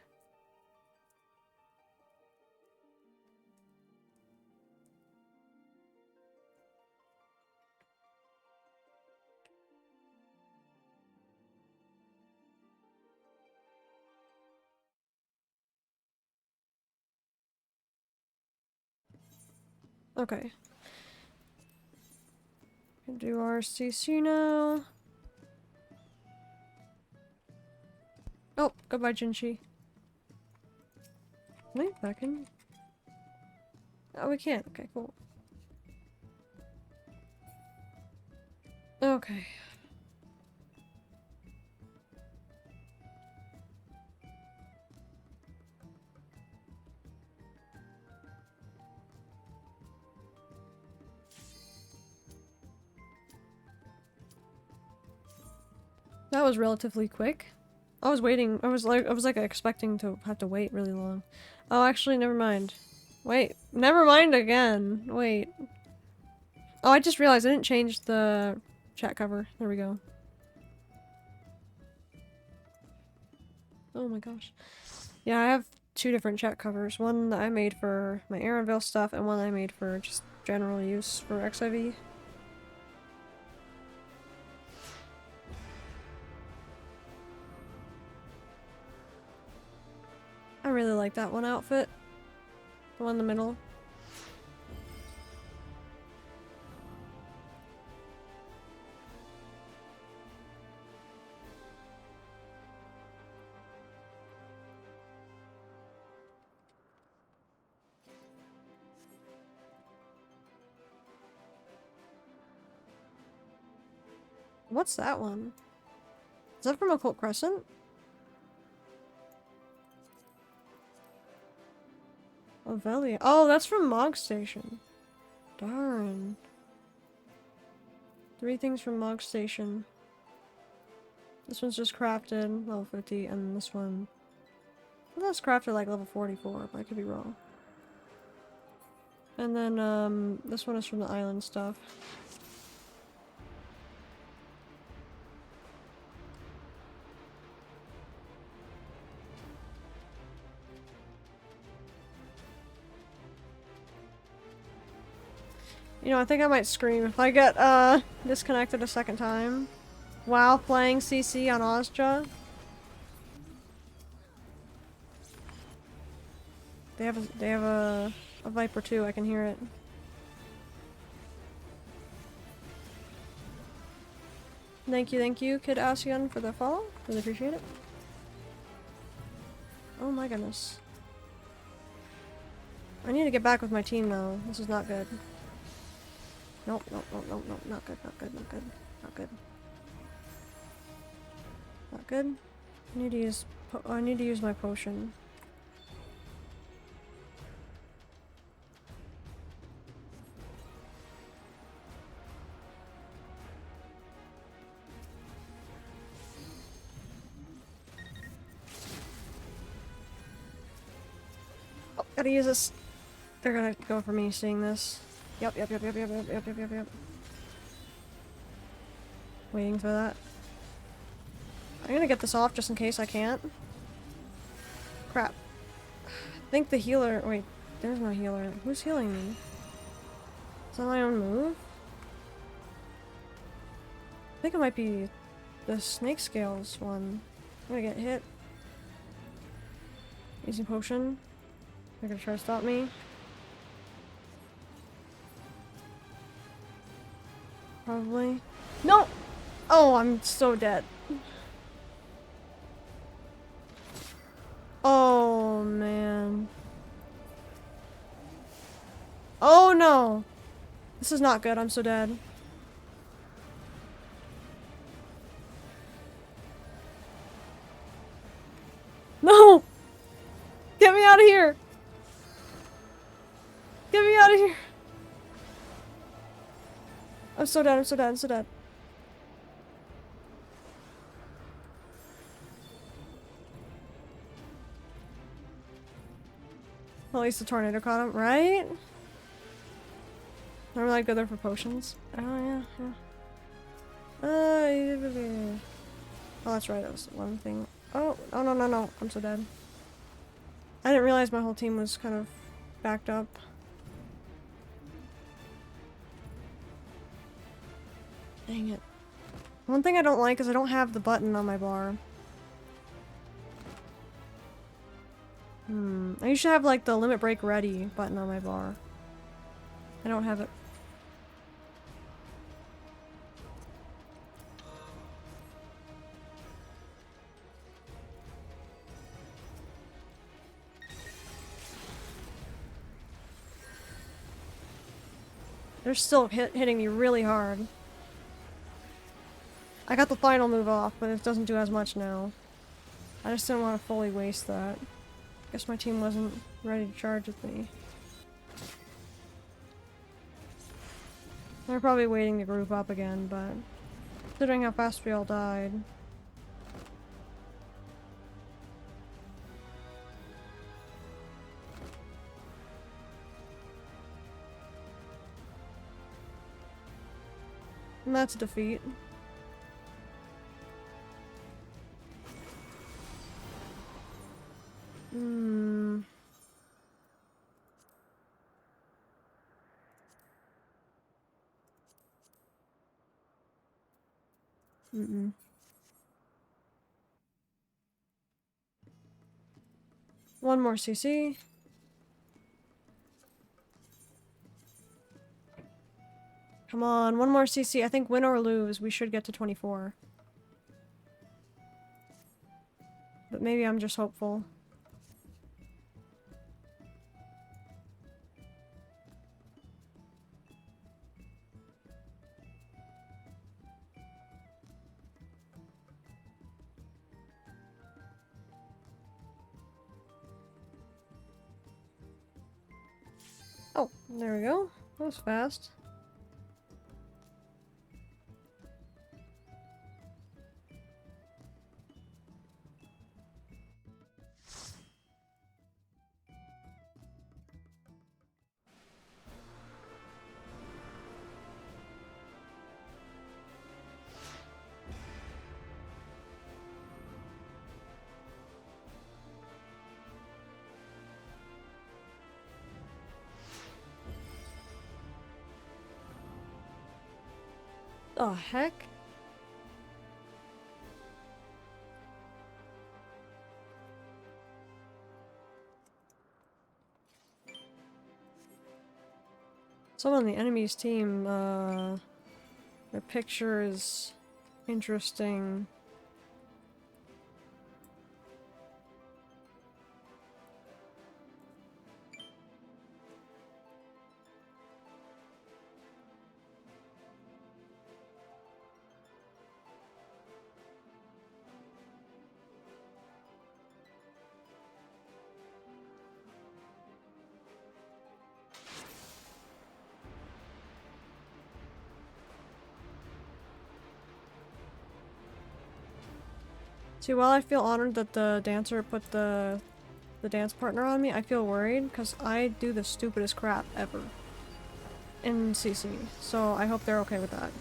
Okay. Do our CC now. Oh, goodbye, Jinchi. Wait a second. Oh, we can't. Okay, cool. Okay. That was relatively quick. I was waiting. I was like expecting to have to wait really long. Oh, actually, never mind. Wait, never mind again. Wait. Oh, I just realized I didn't change the chat cover. There we go. Oh my gosh. Yeah, I have two different chat covers. One that I made for my Aaronville stuff, and one I made for just general use for XIV. I really like that one outfit. The one in the middle. What's that one? Is that from Occult Crescent? Ovelia. Oh, that's from Mog Station. Darn. 3 things from Mog Station. This one's just crafted, level 50, and this one... I thought it was crafted like level 44, but I could be wrong. And then, this one is from the island stuff. You know, I think I might scream if I get, disconnected a second time while playing CC on Oskja. They have a Viper too, I can hear it. Thank you, Kid Asian, for the follow. Really appreciate it. Oh my goodness. I need to get back with my team now. This is not good. Nope, not good. Not good. I need to use my potion. Oh, gotta use this. They're gonna go for me seeing this. Yep. Waiting for that. I'm gonna get this off just in case I can't. Crap. I think the healer- wait, there's no healer. Who's healing me? Is that my own move? I think it might be the snake scales one. I'm gonna get hit. Easy potion. They're gonna try to stop me. Probably. No! Oh, I'm so dead. Oh, man. Oh, no! This is not good. I'm so dead. No! Get me out of here! Get me out of here! I'm so dead, I'm so dead, I'm so dead. At least the tornado caught him, right? I really go there for potions. Oh, yeah, yeah. Oh, that's right, that was one thing. Oh, no, no, no, no. I'm so dead. I didn't realize my whole team was kind of backed up. Dang it. One thing I don't like is I don't have the button on my bar. I usually have like the limit break ready button on my bar. I don't have it. They're still hitting me really hard. I got the final move off, but it doesn't do as much now. I just didn't want to fully waste that. Guess my team wasn't ready to charge with me. They're probably waiting to group up again, but considering how fast we all died. And that's a defeat. One more CC. Come on, one more CC. I think win or lose, we should get to 24. But maybe I'm just hopeful. Oh, there we go. That was fast. The heck? Someone on the enemy's team, their picture is interesting. See, while I feel honored that the dancer put the dance partner on me, I feel worried because I do the stupidest crap ever in CC, so I hope they're okay with that.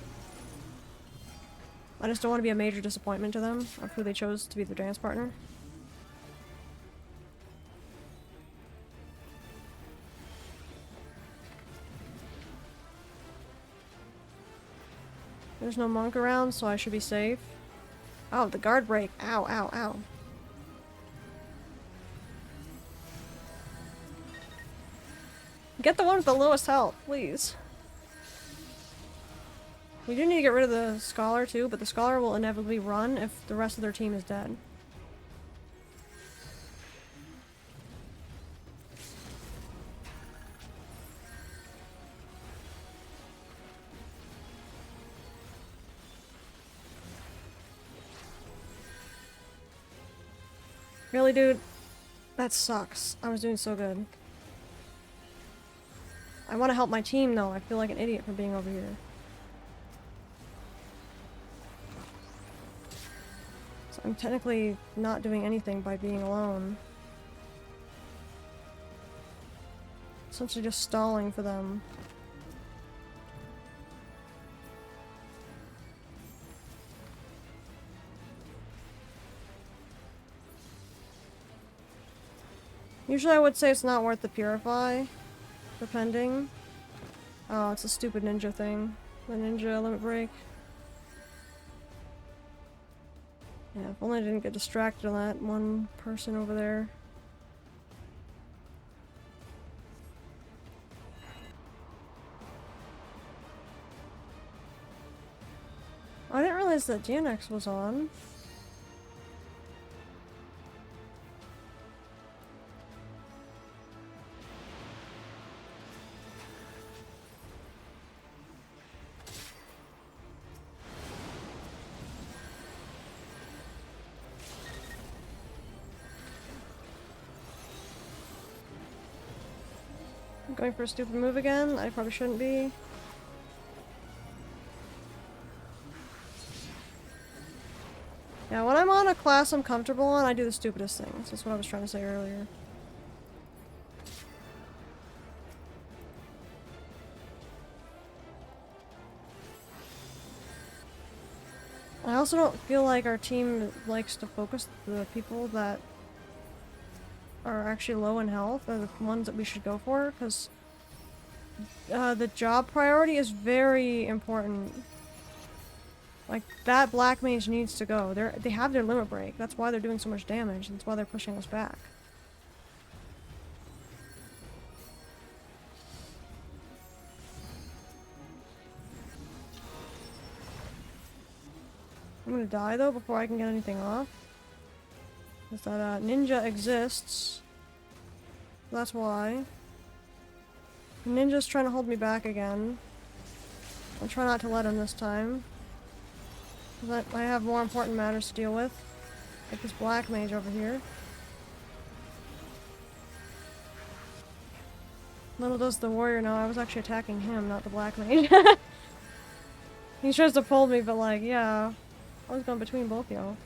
I just don't want to be a major disappointment to them of who they chose to be their dance partner. There's no monk around, so I should be safe. Oh, the guard break. Ow, ow, ow. Get the one with the lowest health, please. We do need to get rid of the Scholar too, but the Scholar will inevitably run if the rest of their team is dead. Really, dude? That sucks. I was doing so good. I want to help my team, though. I feel like an idiot for being over here. So I'm technically not doing anything by being alone. Essentially just stalling for them. Usually I would say it's not worth the Purify, depending. Oh, it's a stupid ninja thing. The ninja limit break. Yeah, if only I didn't get distracted on that one person over there. I didn't realize that GNX was on. Going for a stupid move again? I probably shouldn't be. Yeah, when I'm on a class I'm comfortable on, I do the stupidest things. That's what I was trying to say earlier. I also don't feel like our team likes to focus the people that are actually low in health are the ones that we should go for, because the job priority is very important. Like, that black mage needs to go. They have their limit break. That's why they're doing so much damage. That's why they're pushing us back. I'm gonna die though before I can get anything off. Because that ninja exists. That's why. The ninja's trying to hold me back again. I'll try not to let him this time. But I have more important matters to deal with. Like this black mage over here. Little does the warrior know I was actually attacking him, not the black mage. He tries to pull me, but like, yeah. I was going between both y'all.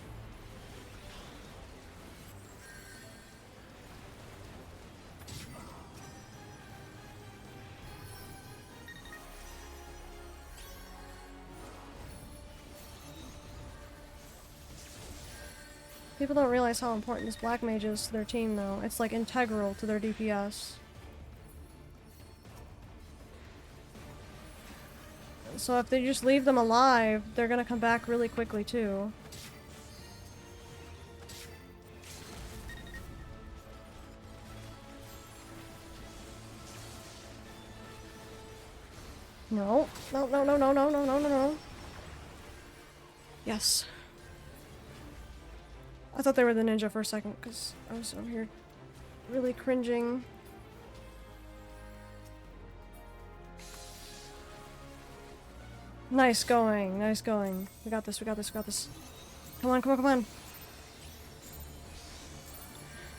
People don't realize how important this black mage is to their team, though. It's like integral to their DPS. So if they just leave them alive, they're gonna come back really quickly, too. No. No, no, no, no, no, no, no, no, no. Yes. I thought they were the ninja for a second, because I was over here really cringing. Nice going, nice going. We got this, we got this, we got this. Come on, come on, come on.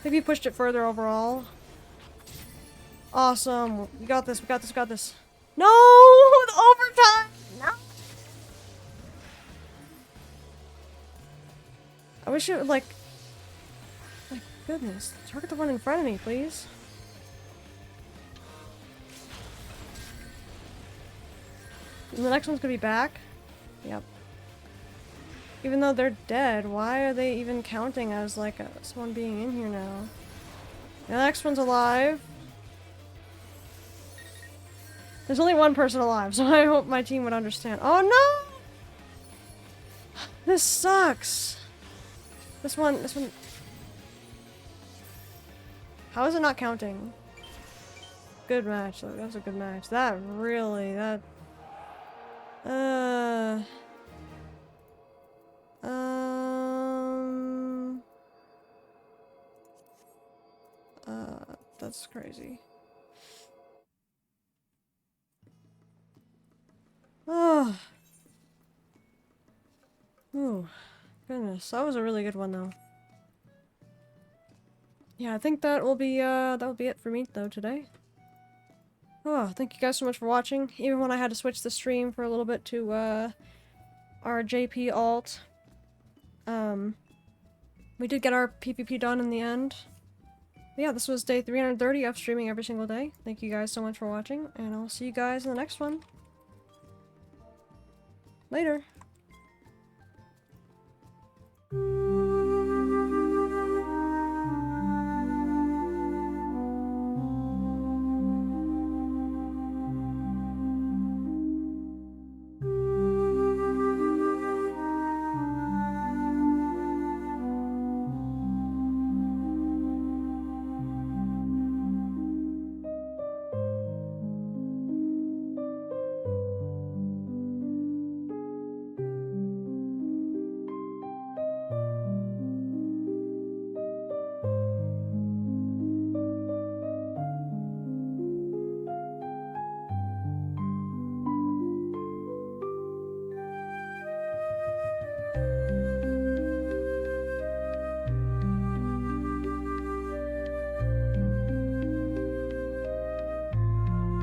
Maybe you pushed it further overall. Awesome. We got this, we got this, we got this. No! The overtime! No! I wish it would, like... My goodness. Target the one in front of me, please. And the next one's gonna be back? Yep. Even though they're dead, why are they even counting as, like, someone being in here now? The next one's alive. There's only one person alive, so I hope my team would understand. Oh no! This sucks! This one... How is it not counting? good match, though. That was a good match. That really, that... That's crazy. Oh. Ooh. Goodness. That was a really good one, though. Yeah, I think that will be it for me, though, today. Oh, thank you guys so much for watching. Even when I had to switch the stream for a little bit to, our JP alt. We did get our PvP done in the end. But yeah, this was day 330 of streaming every single day. Thank you guys so much for watching, and I'll see you guys in the next one. Later!